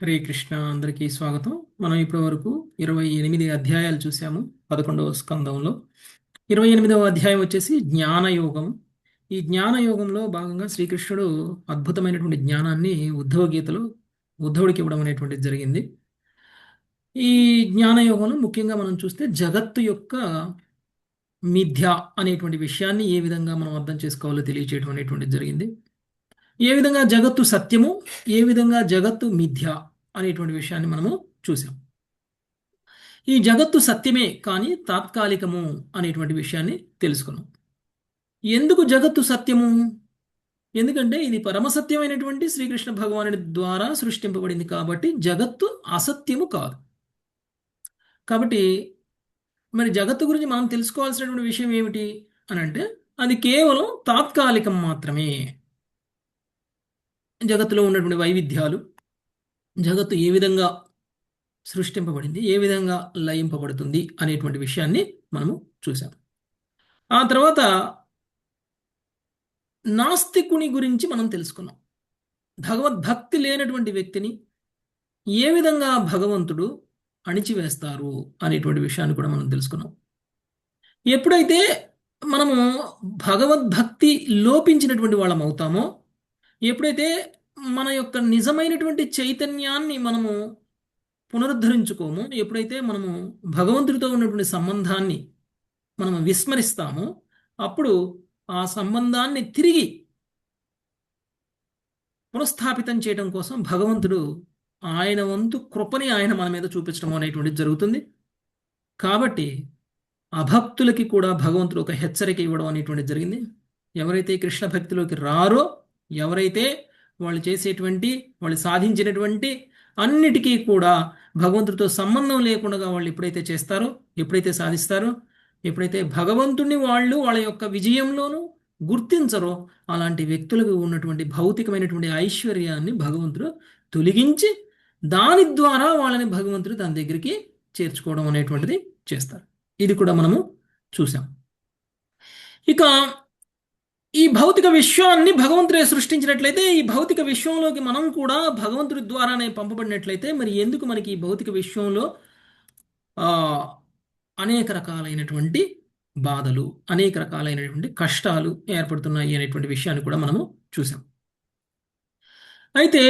హరే కృష్ణ, అందరికీ స్వాగతం. మనం ఇప్పటి వరకు 28 అధ్యాయాలు చూసాము 11వ స్కందంలో. 28వ అధ్యాయం వచ్చేసి జ్ఞానయోగం. ఈ జ్ఞానయోగంలో భాగంగా శ్రీకృష్ణుడు అద్భుతమైనటువంటి జ్ఞానాన్ని ఉద్ధవ గీతలో ఉద్ధవుడికి ఇవ్వడం అనేటువంటిది జరిగింది. ఈ జ్ఞానయోగంలో ముఖ్యంగా మనం చూస్తే జగత్తు యొక్క మిథ్య అనేటువంటి విషయాన్ని ఏ విధంగా మనం అర్థం చేసుకోవాలో తెలియచేయడం అనేటువంటిది జరిగింది. ఏ విధంగా జగత్తు సత్యము, ఏ విధంగా జగత్తు మిథ్య అనేటువంటి విషయాన్ని మనము చూసాం. ఈ జగత్తు సత్యమే కానీ తాత్కాలికము అనేటువంటి విషయాన్ని తెలుసుకున్నాం. ఎందుకు జగత్తు సత్యము? ఎందుకంటే ఇది పరమసత్యమైనటువంటి శ్రీకృష్ణ భగవానుడి ద్వారా సృష్టింపబడింది కాబట్టి జగత్తు అసత్యము కాదు. కాబట్టి మరి జగత్తు గురించి మనం తెలుసుకోవాల్సినటువంటి విషయం ఏమిటి అని అంటే అది కేవలం తాత్కాలికం మాత్రమే. జగత్తులో ఉన్నటువంటి వైవిధ్యాలు, జగత్తు ఏ విధంగా సృష్టింపబడింది, ఏ విధంగా లయింపబడుతుంది అనేటువంటి విషయాన్ని మనము చూసాం. ఆ తర్వాత నాస్తికుని గురించి మనం తెలుసుకున్నాం. భగవద్భక్తి లేనటువంటి వ్యక్తిని ఏ విధంగా భగవంతుడు అణిచివేస్తారు అనేటువంటి విషయాన్ని కూడా మనం తెలుసుకున్నాం. ఎప్పుడైతే మనము భగవద్భక్తి లోపించినటువంటి వాళ్ళం అవుతామో, ఎప్పుడైతే మన యొక్క నిజమైనటువంటి చైతన్యాన్ని మనము పునరుద్ధరించుకోము, ఎప్పుడైతే మనము భగవంతుడితో ఉన్నటువంటి సంబంధాన్ని మనము విస్మరిస్తామో, అప్పుడు ఆ సంబంధాన్ని తిరిగి పునఃస్థాపితం చేయడం కోసం భగవంతుడు ఆయన వంతు కృపని ఆయన మన మీద చూపించడం అనేటువంటిది జరుగుతుంది. కాబట్టి అభక్తులకి కూడా భగవంతుడు ఒక హెచ్చరిక ఇవ్వడం అనేటువంటిది జరిగింది. ఎవరైతే కృష్ణ భక్తిలోకి రారో, ఎవరైతే వాళ్ళు సాధించినటువంటి అన్నిటికీ కూడా భగవంతుడితో సంబంధం లేకుండా వాళ్ళు ఎప్పుడైతే చేస్తారో, ఎప్పుడైతే సాధిస్తారో, ఎప్పుడైతే భగవంతుడిని వాళ్ళ యొక్క విజయంలోనూ గుర్తించరో, అలాంటి వ్యక్తులకు ఉన్నటువంటి భౌతికమైనటువంటి ఐశ్వర్యాన్ని భగవంతుడు తొలగించి దాని ద్వారా వాళ్ళని భగవంతుడు తన దగ్గరికి చేర్చుకోవడం అనేటువంటిది చేస్తారు. ఇది కూడా మనము చూసాం. ఇక ఈ భౌతిక విశ్వాన్ని భగవంతుడే సృష్టించినట్లయితే, ఈ భౌతిక విశ్వంలోకి మనం కూడా భగవంతుడి ద్వారానే పంపబడినట్లయితే, మరి ఎందుకు మనకి ఈ భౌతిక విశ్వంలో ఆ అనేక రకాలైనటువంటి బాధలు, అనేక రకాలైనటువంటి కష్టాలు ఏర్పడుతున్నాయి అనేటువంటి విషయాన్ని కూడా మనము చూసాం. అయితే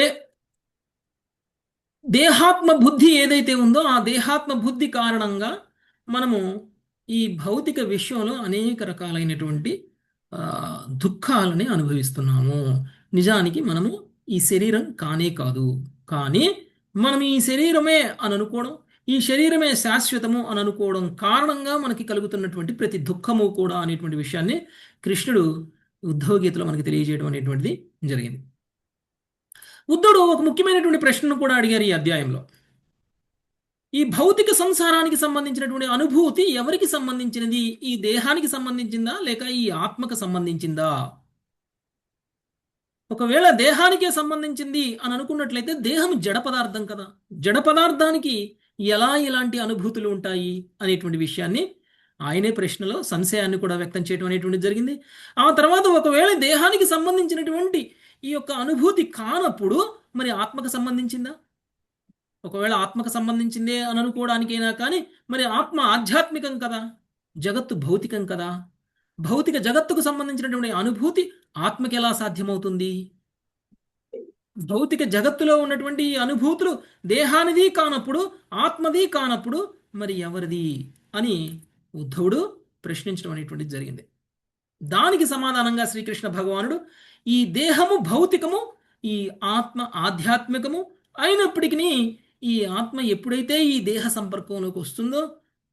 దేహాత్మ బుద్ధి ఏదైతే ఉందో ఆ దేహాత్మ బుద్ధి కారణంగా మనము ఈ భౌతిక విశ్వంలో అనేక రకాలైనటువంటి దుఃఖాలని అనుభవిస్తున్నాము. నిజానికి మనము ఈ శరీరం కానే కాదు, కానీ మనం ఈ శరీరమే అని అనుకోవడం, ఈ శరీరమే శాశ్వతము అని అనుకోవడం కారణంగా మనకి కలుగుతున్నటువంటి ప్రతి దుఃఖము కూడా అనేటువంటి విషయాన్ని కృష్ణుడు ఉద్ధవ గీతలో మనకి తెలియజేయడం అనేటువంటిది జరిగింది. ఉద్ధవుడు ఒక ముఖ్యమైనటువంటి ప్రశ్నను కూడా అడిగారు ఈ అధ్యాయంలో. ఈ భౌతిక సంసారానికి సంబంధించినటువంటి అనుభూతి ఎవరికి సంబంధించినది? ఈ దేహానికి సంబంధించిందా లేక ఈ ఆత్మకు సంబంధించిందా? ఒకవేళ దేహానికే సంబంధించింది అని అనుకున్నట్లయితే దేహం జడ పదార్థం కదా. జడ పదార్థానికి ఎలాంటి అనుభూతులు ఉంటాయి అనేటువంటి విషయాన్ని ఆయనే ప్రశ్నలో సంశయాన్ని కూడా వ్యక్తం చేయడం అనేటువంటి జరిగింది. ఆ తర్వాత ఒకవేళ దేహానికి సంబంధించినటువంటి ఈ యొక్క అనుభూతి కానప్పుడు మరి ఆత్మకు సంబంధించిందా? ఒకవేళ ఆత్మకు సంబంధించిందే అని అనుకోవడానికైనా కానీ మరి ఆత్మ ఆధ్యాత్మికం కదా, జగత్తు భౌతికం కదా. భౌతిక జగత్తుకు సంబంధించినటువంటి అనుభూతి ఆత్మకి ఎలా సాధ్యమవుతుంది? భౌతిక జగత్తులో ఉన్నటువంటి ఈ అనుభూతులు దేహానిది కానప్పుడు, ఆత్మది కానప్పుడు మరి ఎవరిది అని ఉద్ధవుడు ప్రశ్నించడం అనేటువంటిది జరిగింది. దానికి సమాధానంగా శ్రీకృష్ణ భగవానుడు ఈ దేహము భౌతికము, ఈ ఆత్మ ఆధ్యాత్మికము అయినప్పటికీ ఈ ఆత్మ ఎప్పుడైతే ఈ దేహ సంపర్కంలోకి వస్తుందో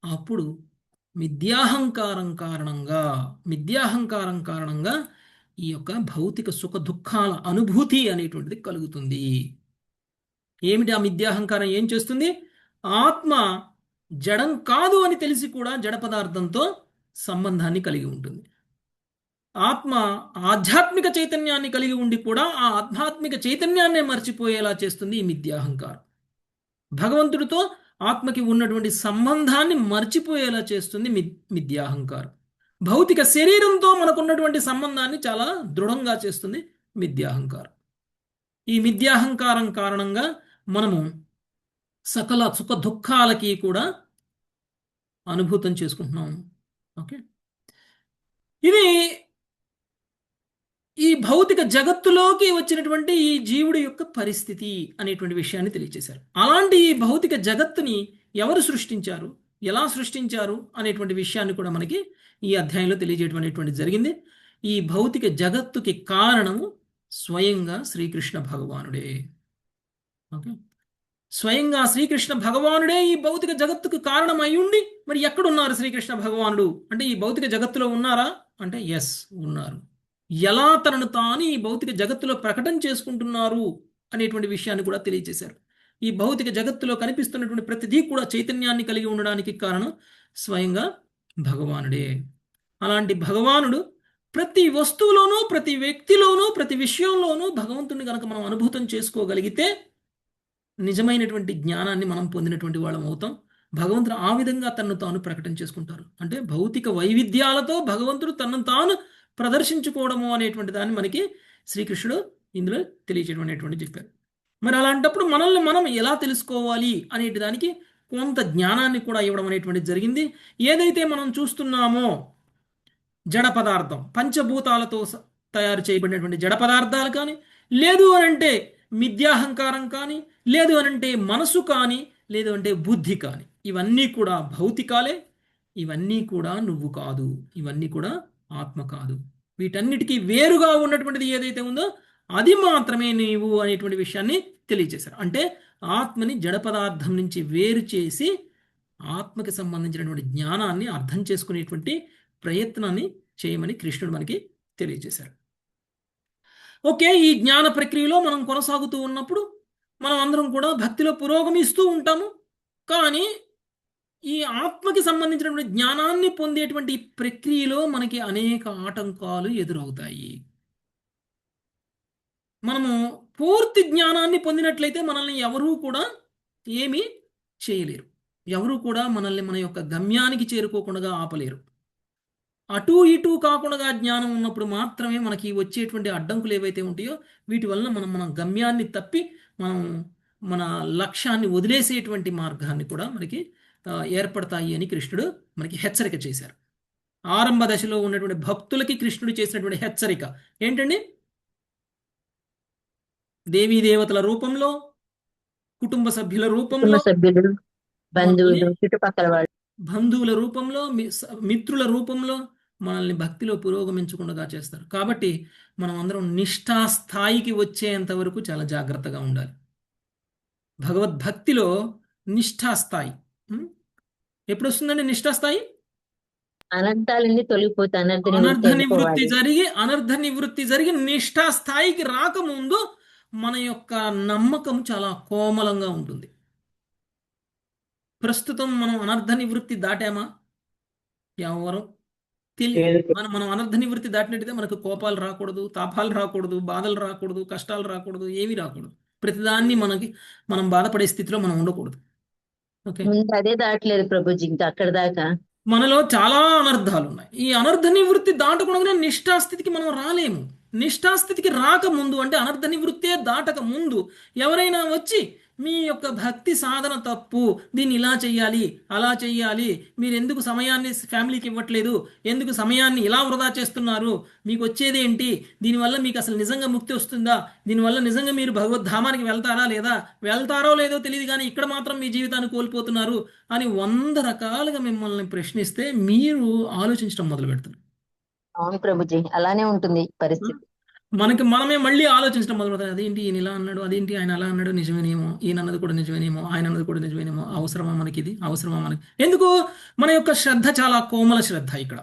అప్పుడు మిథ్యాహంకారం కారణంగా ఈ యొక్క భౌతిక సుఖ దుఃఖాల అనుభూతి అనేటువంటిది కలుగుతుంది. ఏమిటి ఆ మిథ్యాహంకారం ఏం చేస్తుంది? ఆత్మ జడం కాదు అని తెలిసి కూడా జడ పదార్థంతో సంబంధాన్ని కలిగి ఉంటుంది. ఆత్మ ఆధ్యాత్మిక చైతన్యాన్ని కలిగి ఉండి కూడా ఆ ఆధ్యాత్మిక చైతన్యాన్నే మర్చిపోయేలా చేస్తుంది ఈ మిథ్యాహంకారం. భగవంతుడితో ఆత్మకి ఉన్నటువంటి సంబంధాన్ని మర్చిపోయేలా చేస్తుంది మిథ్యాహంకారం. భౌతిక శరీరంతో మనకున్నటువంటి సంబంధాన్ని చాలా దృఢంగా చేస్తుంది మిథ్యాహంకారం. ఈ మిథ్యాహంకారం కారణంగా మనము సకల సుఖ దుఃఖాలకి కూడా అనుభూతం చేసుకుంటున్నాం. ఓకే, ఇది ఈ భౌతిక జగత్తులోకి వచ్చినటువంటి ఈ జీవుడి యొక్క పరిస్థితి అనేటువంటి విషయాన్ని తెలియజేశారు. అలాంటి ఈ భౌతిక జగత్తుని ఎవరు సృష్టించారు, ఎలా సృష్టించారు అనేటువంటి విషయాన్ని కూడా మనకి ఈ అధ్యాయంలో తెలియజేయడం అనేటువంటి జరిగింది. ఈ భౌతిక జగత్తుకి కారణము స్వయంగా శ్రీకృష్ణ భగవానుడే. ఓకే, స్వయంగా శ్రీకృష్ణ భగవానుడే ఈ భౌతిక జగత్తుకు కారణమై ఉండి మరి ఎక్కడున్నారు శ్రీకృష్ణ భగవానుడు అంటే ఈ భౌతిక జగత్తులో ఉన్నారా అంటే ఎస్, ఉన్నారు. ఎలా తనను తాను ఈ భౌతిక జగత్తులో ప్రకటన చేసుకుంటున్నారు అనేటువంటి విషయాన్ని కూడా తెలియజేశారు. ఈ భౌతిక జగత్తులో కనిపిస్తున్నటువంటి ప్రతిదీ కూడా చైతన్యాన్ని కలిగి ఉండడానికి కారణం స్వయంగా భగవానుడే. అలాంటి భగవానుడు ప్రతి వస్తువులోనూ, ప్రతి వ్యక్తిలోనూ, ప్రతి విషయంలోనూ భగవంతుడిని కనుక మనం అనుభూతం చేసుకోగలిగితే నిజమైనటువంటి జ్ఞానాన్ని మనం పొందినటువంటి వాళ్ళం అవుతాం. భగవంతుడు ఆ విధంగా తనను తాను ప్రకటన చేసుకుంటారు. అంటే భౌతిక వైవిధ్యాలతో భగవంతుడు తనను తాను ప్రదర్శించుకోవడము అనేటువంటి దాన్ని మనకి శ్రీకృష్ణుడు ఇందులో తెలియచేయడం అనేటువంటి చెప్పారు. మరి అలాంటప్పుడు మనల్ని మనం ఎలా తెలుసుకోవాలి అనేటి దానికి కొంత జ్ఞానాన్ని కూడా ఇవ్వడం అనేటువంటిది జరిగింది. ఏదైతే మనం చూస్తున్నామో జడ పదార్థం, పంచభూతాలతో తయారు చేయబడినటువంటి జడ పదార్థాలు కానీ, లేదు అనంటే మిథ్యాహంకారం కానీ, లేదు అనంటే మనసు కానీ, లేదు అంటే బుద్ధి కానీ, ఇవన్నీ కూడా భౌతికాలే. ఇవన్నీ కూడా నువ్వు కాదు, ఇవన్నీ కూడా ఆత్మ కాదు. వీటన్నిటికీ వేరుగా ఉన్నటువంటిది ఏదైతే ఉందో అది మాత్రమే నీవు అనేటువంటి విషయాన్ని తెలియజేశారు. అంటే ఆత్మని జడ పదార్థం నుంచి వేరు చేసి ఆత్మకి సంబంధించినటువంటి జ్ఞానాన్ని అర్థం చేసుకునేటువంటి ప్రయత్నాన్ని చేయమని కృష్ణుడు మనకి తెలియజేశారు. ఓకే, ఈ జ్ఞాన ప్రక్రియలో మనం కొనసాగుతూ ఉన్నప్పుడు మనం అందరం కూడా భక్తిలో పురోగమిస్తూ ఉంటాము. కానీ ఈ ఆత్మకి సంబంధించినటువంటి జ్ఞానాన్ని పొందేటువంటి ప్రక్రియలో మనకి అనేక ఆటంకాలు ఎదురవుతాయి. మనము పూర్తి జ్ఞానాన్ని పొందినట్లయితే మనల్ని ఎవరూ కూడా ఏమీ చేయలేరు. ఎవరూ కూడా మనల్ని మన యొక్క గమ్యానికి చేరుకోకుండా ఆపలేరు. అటు ఇటు కాకుండా జ్ఞానం ఉన్నప్పుడు మాత్రమే మనకి వచ్చేటువంటి అడ్డంకులు ఏవైతే ఉంటాయో వీటి వలన మన గమ్యాన్ని తప్పి మనం మన లక్ష్యాన్ని వదిలేసేటువంటి మార్గాన్ని కూడా మనకి ఏర్పడతాయి అని కృష్ణుడు మనకి హెచ్చరిక చేశారు. ఆరంభ దశలో ఉన్నటువంటి భక్తులకి కృష్ణుడు చేసినటువంటి హెచ్చరిక ఏంటండి? దేవీ దేవతల రూపంలో, కుటుంబ సభ్యుల రూపంలో, బంధువుల రూపంలో, మిత్రుల రూపంలో మనల్ని భక్తిలో పురోగమించకుండా చేస్తారు. కాబట్టి మనం అందరం నిష్ఠాస్థాయికి వచ్చేంత వరకు చాలా జాగ్రత్తగా ఉండాలి. భగవద్భక్తిలో నిష్ఠాస్థాయి ఎప్పుడు వస్తుందండి? నిష్ఠాస్థాయి అనర్థాలన్నీ తొలగిపోతాయి, అనర్థ నివృత్తి జరిగి నిష్ఠాస్థాయికి రాకముందు మన యొక్క నమ్మకం చాలా కోమలంగా ఉంటుంది. ప్రస్తుతం మనం అనర్థ నివృత్తి దాటామా? ఎవరు తెలియదు. మనం అనర్థ నివృత్తి దాటినట్టయితే మనకు కోపాలు రాకూడదు, తాపాలు రాకూడదు, బాధలు రాకూడదు, కష్టాలు రాకూడదు, ఏమీ రాకూడదు. ప్రతిదాన్ని మనం బాధపడే స్థితిలో మనం ఉండకూడదు. ఓకే, అదే దాటలేదు ప్రభుజీ, ఇంకా అక్కడ దాకా మనలో చాలా అనర్థాలు ఉన్నాయి. ఈ అనర్థ నివృత్తి దాటకుండా నిష్ఠాస్థితికి మనం రాలేము. నిష్ఠాస్థితికి రాకముందు అంటే అనర్థ నివృత్తే దాటక ముందు ఎవరైనా వచ్చి మీ యొక్క భక్తి సాధన తప్పు, దీన్ని ఇలా చెయ్యాలి, అలా చెయ్యాలి, మీరు ఎందుకు సమయాన్ని ఫ్యామిలీకి ఇవ్వట్లేదు, ఎందుకు సమయాన్ని ఇలా వృధా చేస్తున్నారు, మీకు వచ్చేది ఏంటి, దీనివల్ల మీకు అసలు నిజంగా ముక్తి వస్తుందా, దీనివల్ల నిజంగా మీరు భగవద్ధామానికి వెళ్తారా లేదా, వెళ్తారో లేదో తెలియదు కానీ ఇక్కడ మాత్రం మీ జీవితాన్ని కోల్పోతున్నారు అని 100 రకాలుగా మిమ్మల్ని ప్రశ్నిస్తే మీరు ఆలోచించడం మొదలు పెడతారు. అవును ప్రభుజీ, అలానే ఉంటుంది పరిస్థితి. మనమే మళ్ళీ ఆలోచించడం మొదలుపెడతాం. అదేంటి ఈయన ఇలా అన్నాడు, అదేంటి ఆయన అలా అన్నాడు, నిజమేనేమో, ఈయన అన్నది కూడా నిజమేనేమో, ఆయన అన్నది కూడా నిజమేనేమో, అవసరమా మనకి ఇది, అవసరమా మనకి? ఎందుకు? మన యొక్క శ్రద్ధ చాలా కోమల శ్రద్ధ. ఇక్కడ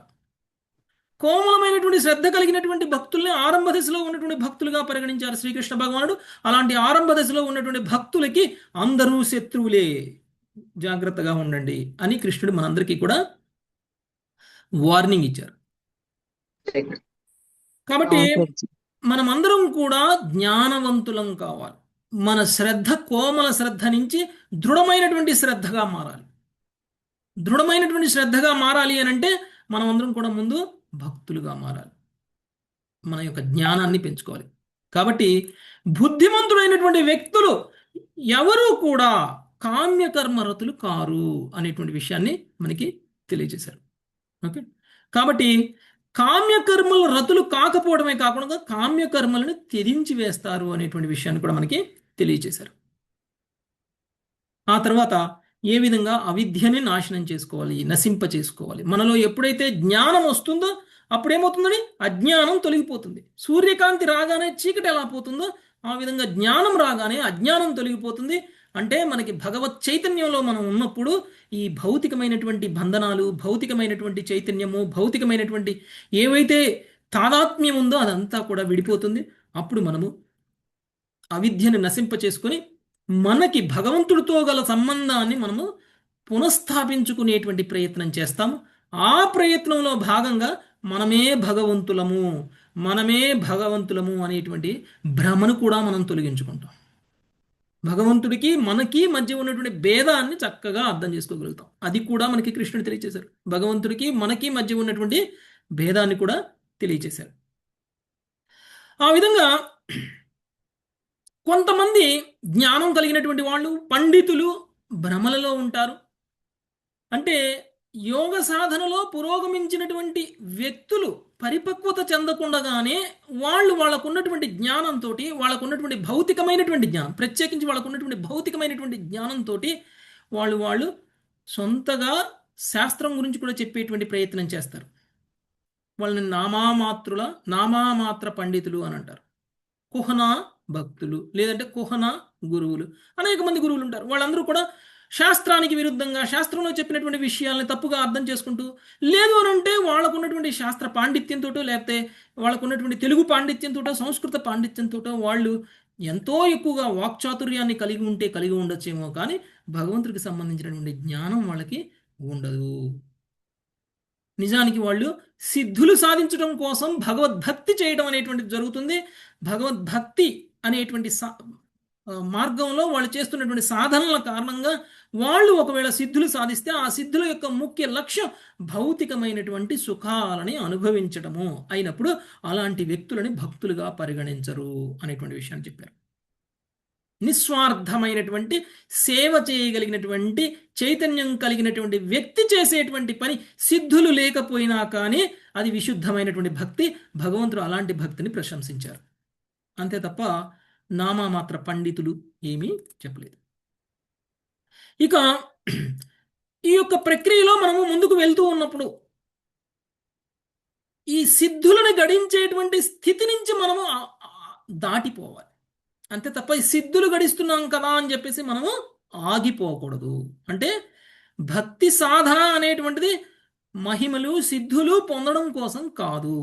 కోమలమైనటువంటి శ్రద్ధ కలిగినటువంటి భక్తుల్ని ఆరంభ దశలో ఉన్నటువంటి భక్తులుగా పరిగణించారు శ్రీకృష్ణ భగవానుడు. అలాంటి ఆరంభ దశలో ఉన్నటువంటి భక్తులకి అందరూ శత్రువులే, జాగ్రత్తగా ఉండండి అని కృష్ణుడు మనందరికీ కూడా వార్నింగ్ ఇచ్చారు. కాబట్టి మనమందరం కూడా జ్ఞానవంతులం కావాలి. మన శ్రద్ధ కోమల శ్రద్ధ నుంచి దృఢమైనటువంటి శ్రద్ధగా మారాలి. దృఢమైనటువంటి శ్రద్ధగా మారాలి అని అంటే మనమందరం కూడా ముందు భక్తులుగా మారాలి, మన యొక్క జ్ఞానాన్ని పెంచుకోవాలి. కాబట్టి బుద్ధిమంతుడైనటువంటి వ్యక్తులు ఎవరు కూడా కామ్యకర్మరతులు కారు అనేటువంటి విషయాన్ని మనకి తెలియజేశారు. ఓకే, కాబట్టి కామ్యకర్మల రతులు కాకపోవడమే కాకుండా కామ్యకర్మలను త్యజించి వేస్తారు అనేటువంటి విషయాన్ని కూడా మనకి తెలియజేశారు. ఆ తర్వాత ఏ విధంగా అవిద్యని నాశనం చేసుకోవాలి, నశింప చేసుకోవాలి. మనలో ఎప్పుడైతే జ్ఞానం వస్తుందో అప్పుడేమవుతుందని అజ్ఞానం తొలగిపోతుంది. సూర్యకాంతి రాగానే చీకటి ఎలా పోతుందో ఆ విధంగా జ్ఞానం రాగానే అజ్ఞానం తొలగిపోతుంది. అంటే మనకి భగవత్ చైతన్యంలో మనం ఉన్నప్పుడు ఈ భౌతికమైనటువంటి బంధనాలు, భౌతికమైనటువంటి చైతన్యము, భౌతికమైనటువంటి ఏవైతే తాదాత్మ్యం ఉందో అదంతా కూడా విడిపోతుంది. అప్పుడు మనము అవిద్యను నశింప చేసుకొని మనకి భగవంతుడితో గల సంబంధాన్ని మనము పునఃస్థాపించుకునేటువంటి ప్రయత్నం చేస్తాము. ఆ ప్రయత్నంలో భాగంగా మనమే భగవంతులము, మనమే భగవంతులము అనేటువంటి భ్రమను కూడా మనం తొలగించుకుంటాం. భగవంతుడికి మనకి మధ్య ఉన్నటువంటి భేదాన్ని చక్కగా అర్థం చేసుకోగలుగుతాం. అది కూడా మనకి కృష్ణుడు తెలియచేశారు. భగవంతుడికి మనకి మధ్య ఉన్నటువంటి భేదాన్ని కూడా తెలియచేశారు. ఆ విధంగా కొంతమంది జ్ఞానం కలిగినటువంటి వాళ్ళు, పండితులు భ్రమలలో ఉంటారు. అంటే యోగ సాధనలో పురోగమించినటువంటి వ్యక్తులు పరిపక్వత చెందకుండగానే వాళ్ళకున్నటువంటి జ్ఞానంతో, వాళ్ళకున్నటువంటి భౌతికమైనటువంటి జ్ఞానం, ప్రత్యేకించి వాళ్ళకున్నటువంటి భౌతికమైనటువంటి జ్ఞానంతో వాళ్ళు సొంతగా శాస్త్రం గురించి కూడా చెప్పేటువంటి ప్రయత్నం చేస్తారు. వాళ్ళని నామామాత్ర పండితులు అని అంటారు. కుహన భక్తులు, లేదంటే కుహన గురువులు, అనేక మంది గురువులు ఉంటారు. వాళ్ళందరూ కూడా శాస్త్రానికి విరుద్ధంగా, శాస్త్రంలో చెప్పినటువంటి విషయాల్ని తప్పుగా అర్థం చేసుకుంటూ, లేదు అని అంటే వాళ్ళకున్నటువంటి శాస్త్ర పాండిత్యంతో, లేకపోతే వాళ్ళకున్నటువంటి తెలుగు పాండిత్యంతో, సంస్కృత పాండిత్యంతో వాళ్ళు ఎంతో ఎక్కువగా వాక్చాతుర్యాన్ని కలిగి ఉండొచ్చేమో, కానీ భగవంతుడికి సంబంధించినటువంటి జ్ఞానం వాళ్ళకి ఉండదు. నిజానికి వాళ్ళు సిద్ధులు సాధించడం కోసం భగవద్భక్తి చేయడం అనేటువంటిది జరుగుతుంది. భగవద్భక్తి అనేటువంటి మార్గంలో వాళ్ళు చేస్తున్నటువంటి సాధనల కారణంగా వాళ్ళు ఒకవేళ సిద్ధులు సాధిస్తే ఆ సిద్ధుల యొక్క ముఖ్య లక్ష్యం భౌతికమైనటువంటి సుఖాలని అనుభవించడము అయినప్పుడు అలాంటి వ్యక్తులని భక్తులుగా పరిగణించరు అనేటువంటి విషయాన్ని చెప్పారు. నిస్వార్థమైనటువంటి సేవ చేయగలిగినటువంటి చైతన్యం కలిగినటువంటి వ్యక్తి చేసేటువంటి పని సిద్ధులు లేకపోయినా కానీ అది విశుద్ధమైనటువంటి భక్తి. భగవంతుడు అలాంటి భక్తిని ప్రశంసించారు. అంతే తప్ప నామమాత్ర పండితులు ఏమీ చెప్పలేదు. ఇక ఈ యొక్క ప్రక్రియలో మనము ముందుకు వెళ్తూ ఉన్నప్పుడు ఈ సిద్ధులను గడించేటువంటి స్థితి నుంచి మనము దాటిపోవాలి. అంతే తప్ప ఈ సిద్ధులు గడిస్తున్నాం కదా అని చెప్పేసి మనము ఆగిపోకూడదు. అంటే భక్తి సాధన అనేటువంటిది మహిమలు, సిద్ధులు పొందడం కోసం కాదు.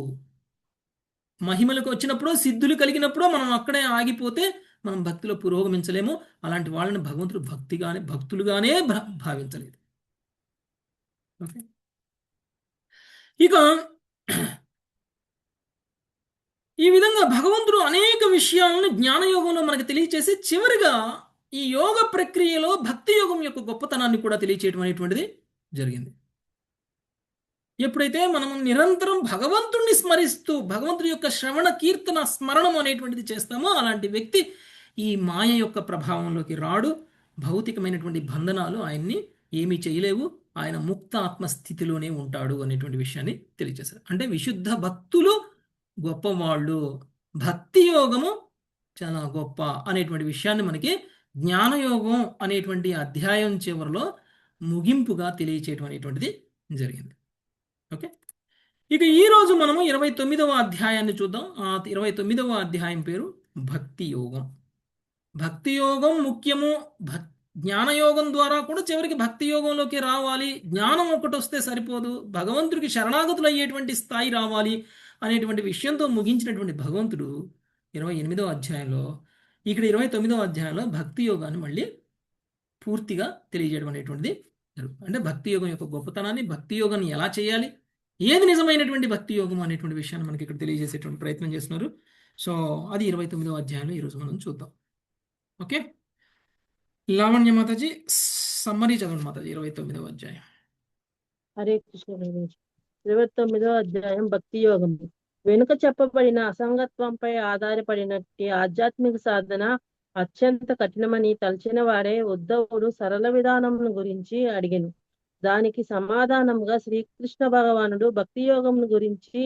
మహిమలకు వచ్చినప్పుడు, సిద్ధులు కలిగినప్పుడు మనం అక్కడే ఆగిపోతే మనం భక్తిలో పురోగమించలేము. అలాంటి వాళ్ళని భగవంతుడు భక్తులుగానే భావించలేదు. ఓకే, ఇక ఈ విధంగా భగవంతుడు అనేక విషయాలను జ్ఞానయోగంలో మనకు తెలియచేసి చివరిగా ఈ యోగ ప్రక్రియలో భక్తి యోగం యొక్క గొప్పతనాన్ని కూడా తెలియచేయడం అనేటువంటిది జరిగింది. ఎప్పుడైతే మనం నిరంతరం భగవంతుడిని స్మరిస్తూ భగవంతుడి యొక్క శ్రవణ కీర్తన స్మరణం అనేటువంటిది చేస్తామో అలాంటి వ్యక్తి ఈ మాయ యొక్క ప్రభావంలోకి రాడు. భౌతికమైనటువంటి బంధనాలు ఆయన్ని ఏమీ చేయలేవు. ఆయన ముక్త ఆత్మస్థితిలోనే ఉంటాడు అనేటువంటి విషయాన్ని తెలియజేశారు. అంటే విశుద్ధ భక్తులు గొప్పవాళ్ళు, భక్తి యోగము చాలా గొప్ప అనేటువంటి విషయాన్ని మనకి జ్ఞానయోగం అనేటువంటి అధ్యాయం చివరిలో ముగింపుగా తెలియచేయటం అనేటువంటిది జరిగింది. ఓకే, ఇక ఈరోజు మనము 29వ అధ్యాయాన్ని చూద్దాం. ఆ 29వ అధ్యాయం పేరు భక్తి యోగం. భక్తి యోగం ముఖ్యము. జ్ఞానయోగం ద్వారా కూడా చివరికి భక్తి యోగంలోకి రావాలి. జ్ఞానం ఒకటి వస్తే సరిపోదు, భగవంతుడికి శరణాగతులు అయ్యేటువంటి స్థాయి రావాలి అనేటువంటి విషయంతో ముగించినటువంటి భగవంతుడు 28వ అధ్యాయంలో, ఇక్కడ 29వ అధ్యాయంలో భక్తి యోగాన్ని మళ్ళీ పూర్తిగా తెలియజేయడం అనేటువంటిది జరుగుతుంది. అంటే భక్తి యోగం యొక్క గొప్పతనాన్ని, భక్తి యోగాన్ని ఎలా చేయాలి, ఏది నిజమైనటువంటి భక్తి యోగం అనేటువంటి విషయాన్ని మనకి ఇక్కడ తెలియజేసేటువంటి ప్రయత్నం చేస్తున్నారు. సో అది 29వ అధ్యాయంలో ఈరోజు మనం చూద్దాం. ఓకే, లావణ్య మాతాజీ సమ్మరీ చదవండి మాతాజీ 29వ అధ్యాయం. హరే కృష్ణ. 29వ అధ్యాయం భక్తి యోగము. వెనుక చెప్పబడిన అసంగత్వంపై ఆధారపడినట్టి ఆధ్యాత్మిక సాధన అత్యంత కఠినమని తలచిన వాడే ఉద్ధవుడు సరళ విధానమును గురించి అడిగెను. దానికి సమాధానంగా శ్రీకృష్ణ భగవానుడు భక్తి యోగమును గురించి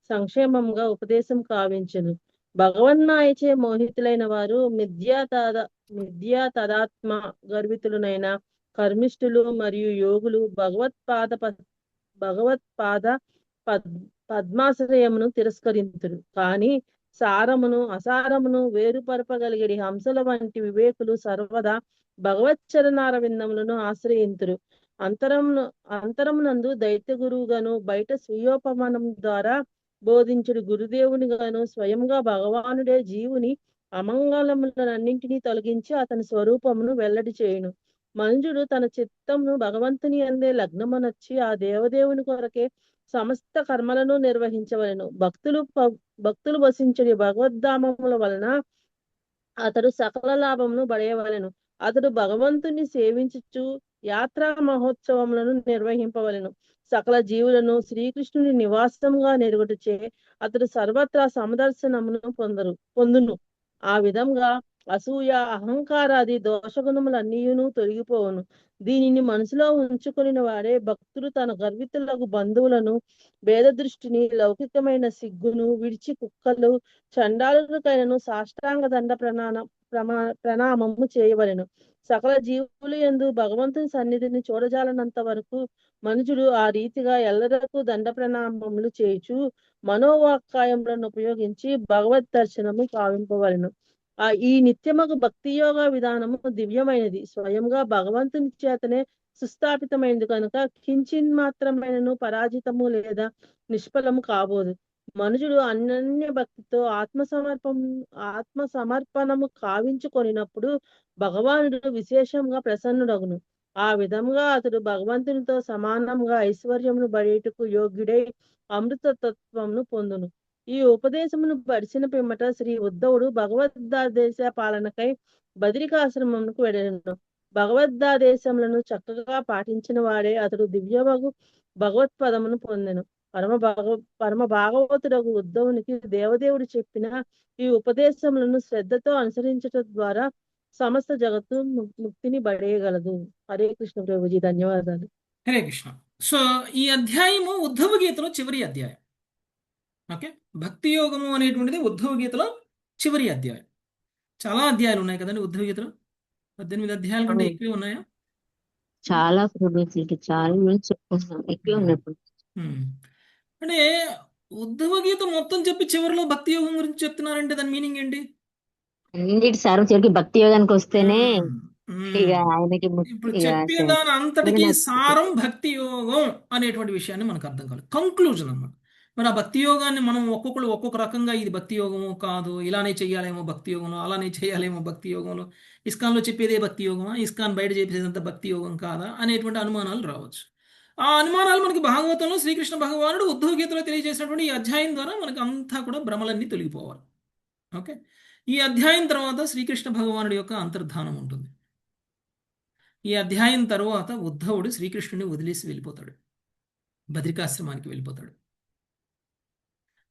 సంక్షేమంగా ఉపదేశం కావించెను. భగవన్నాయచే మోహితులైన వారు మిథ్యా తదాత్మ గర్వితులనైన కర్మిష్ఠులు మరియు యోగులు భగవత్పాద పద్ పద్మాశ్రయమును తిరస్కరింతురు. కానీ సారమును అసారమును వేరుపరపగలిగిడి హంసల వంటి వివేకులు సర్వదా భగవచ్చరణార విందములను ఆశ్రయింతురు. అంతరమును అంతరమునందు దైత్య గురువుగాను బయట స్వీయోపమానం ద్వారా బోధించుడు గురుదేవుని గాను స్వయంగా భగవానుడే జీవుని అమంగళములన్నింటినీ తొలగించి అతని స్వరూపమును వెల్లడి చేయును. మనుజుడు తన చిత్తమును భగవంతుని అందే లగ్నమునర్చి ఆ దేవదేవుని కొరకే సమస్త కర్మలను నిర్వహించవలెను. భక్తులు వసించడి భగవద్ధామముల వలన అతడు సకల లాభమును పడేయవలెను. అతడు భగవంతుని సేవించుచు యాత్రా మహోత్సవములను నిర్వహింపవలెను. సకల జీవులను శ్రీకృష్ణుని నివాసంగా నెరుగుటచే అతడు సర్వత్రా సమదర్శనమును పొందును. ఆ విధంగా అసూయ అహంకారాది దోషగుణములన్నీయును తొలగిపోవును. దీనిని మనసులో ఉంచుకొని వాడే భక్తుడు తన గర్వితులకు బంధువులను భేద దృష్టిని లౌకికమైన సిగ్గును విడిచి కుక్కలు చండాలుకైనను సాష్టాంగ దండ ప్రణామము చేయవలెను. సకల జీవులు యందు భగవంతుని సన్నిధిని చూడజాలనంత వరకు మనుషుడు ఆ రీతిగా ఎల్లరకు దండ ప్రణామములు చేయుచు మనోవాక్కాయములను ఉపయోగించి భగవద్ దర్శనము కావింపవలెను. ఈ నిత్యమగు భక్తి యోగ విధానము దివ్యమైనది, స్వయంగా భగవంతుని చేతనే సుస్థాపితమైనది కనుక కించిన్ మాత్రమైనను పరాజితము లేదా నిష్ఫలము కాబోదు. మనుషుడు అనన్య భక్తితో ఆత్మ సమర్పణము కావించుకొనినప్పుడు భగవానుడు విశేషంగా ప్రసన్నుడగును. ఆ విధంగా అతడు భగవంతునితో సమానంగా ఐశ్వర్యమును బడేటుకు యోగ్యుడై అమృత తత్వమును పొందును. ఈ ఉపదేశమును పడిచిన పిమ్మట శ్రీ ఉద్ధవుడు భగవద్దేశ పాలనకై బదరికాశ్రమమునకు వెళ్ళెను. భగవద్దేశములను చక్కగా పాటించిన వాడే అతడు దివ్యమగు భగవత్పదమును పొందెను. పరమ భాగవతుడగు ఉద్ధవునికి దేవదేవుడు చెప్పిన ఈ ఉపదేశములను శ్రద్ధతో అనుసరించటం ద్వారా సమస్త జగత్తు ముక్తిని పడేయగలదు. హరే కృష్ణ ప్రభుజీ, ధన్యవాదాలు. హరే కృష్ణ. సో ఈ అధ్యాయము ఉద్ధవ గీతలో చివరి అధ్యాయం. ఓకే, భక్తి యోగము అనేటువంటిది ఉద్ధవ గీతలో చివరి అధ్యాయం. చాలా అధ్యాయాలు ఉన్నాయి కదండి ఉద్ధవ గీతలో. 18 అధ్యాయాల కంటే ఎక్కువే ఉన్నాయా? చాలా ప్రభుత్వకి చాలా చెప్పుకుంటున్నాం, ఎక్కువ ఉన్నప్పుడు. అంటే ఉద్ధవ గీత మొత్తం చెప్పి చివరిలో భక్తి యోగం గురించి చెప్తున్నారంటే దాని మీనింగ్ ఏంటి? అన్నిటి సారం చివరికి భక్తి యోగానికి వస్తేనే ఇక ఆయనకి ఇప్పుడు చెప్పే దాని అంతటికి సారం భక్తి యోగం అనేటువంటి విషయాన్ని మనకు అర్థం కాదు, కంక్లూజన్ అన్నమాట. మరి ఆ భక్తి యోగాన్ని మనం ఒక్కొక్కరు ఒక్కొక్క రకంగా ఇది భక్తి యోగము కాదు, ఇలానే చెయ్యాలేమో భక్తి యోగంలో, అలానే చేయాలేమో భక్తి యోగంలో, ఇస్కాన్లో చెప్పేదే భక్తి యోగమా, ఇస్కాన్ బయట చెప్పేదంత భక్తి యోగం కాదా అనేటువంటి అనుమానాలు రావచ్చు. ఆ అనుమానాలు మనకి భాగవతంలో శ్రీకృష్ణ భగవానుడు ఉద్ధవ గీతలో తెలియజేసినటువంటి ఈ అధ్యాయం ద్వారా మనకు అంతా కూడా భ్రమలన్నీ తొలగిపోవాలి. ఓకే, ఈ అధ్యాయం తర్వాత శ్రీకృష్ణ భగవానుడి యొక్క అంతర్ధానం ఉంటుంది. ఈ అధ్యాయం తరువాత ఉద్ధవుడు శ్రీకృష్ణుని వదిలేసి వెళ్ళిపోతాడు, బద్రికాశ్రమానికి వెళ్ళిపోతాడు.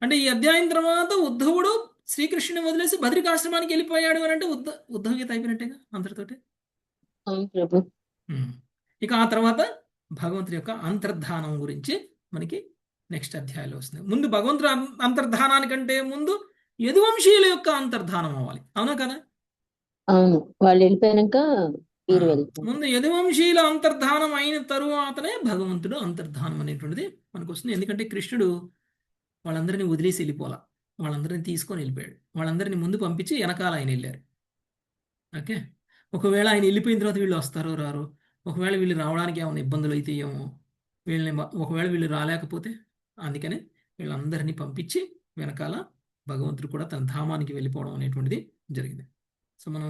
అంటే ఈ అధ్యాయం తర్వాత ఉద్ధవుడు శ్రీకృష్ణుని వదిలేసి బద్రికాశ్రమానికి వెళ్ళిపోయాడు అని అంటే ఉద్ధవ గీత అయిపోయినట్టేగా అంతటితోటి. ఇక ఆ తర్వాత భగవంతుడి యొక్క అంతర్ధానం గురించి మనకి నెక్స్ట్ అధ్యాయంలో వస్తుంది. ముందు భగవంతుడి అంతర్ధానానికంటే ముందు యదువంశీయుల యొక్క అంతర్ధానం అవ్వాలి, అవునా కదా? అవును, వాళ్ళు వెళ్ళిపోయాక ముందు యదువంశీయుల అంతర్ధానం అయిన తరువాతనే భగవంతుడు అంతర్ధానం అనేటువంటిది మనకు వస్తుంది. ఎందుకంటే కృష్ణుడు వాళ్ళందరినీ వదిలేసి వెళ్ళిపోలా, వాళ్ళందరినీ తీసుకొని వెళ్ళిపోయాడు. వాళ్ళందరినీ ముందు పంపించి వెనకాల ఆయన వెళ్ళారు. ఓకే, ఒకవేళ ఆయన వెళ్ళిపోయిన తర్వాత వీళ్ళు వస్తారో రారో, ఒకవేళ వీళ్ళు రావడానికి ఏమైనా ఇబ్బందులు అయితే ఏమో, ఒకవేళ వీళ్ళు రాలేకపోతే, అందుకనే వీళ్ళందరినీ పంపించి వెనకాల భగవంతుడు కూడా తన ధామానికి వెళ్ళిపోవడం అనేటువంటిది జరిగింది. సో మనం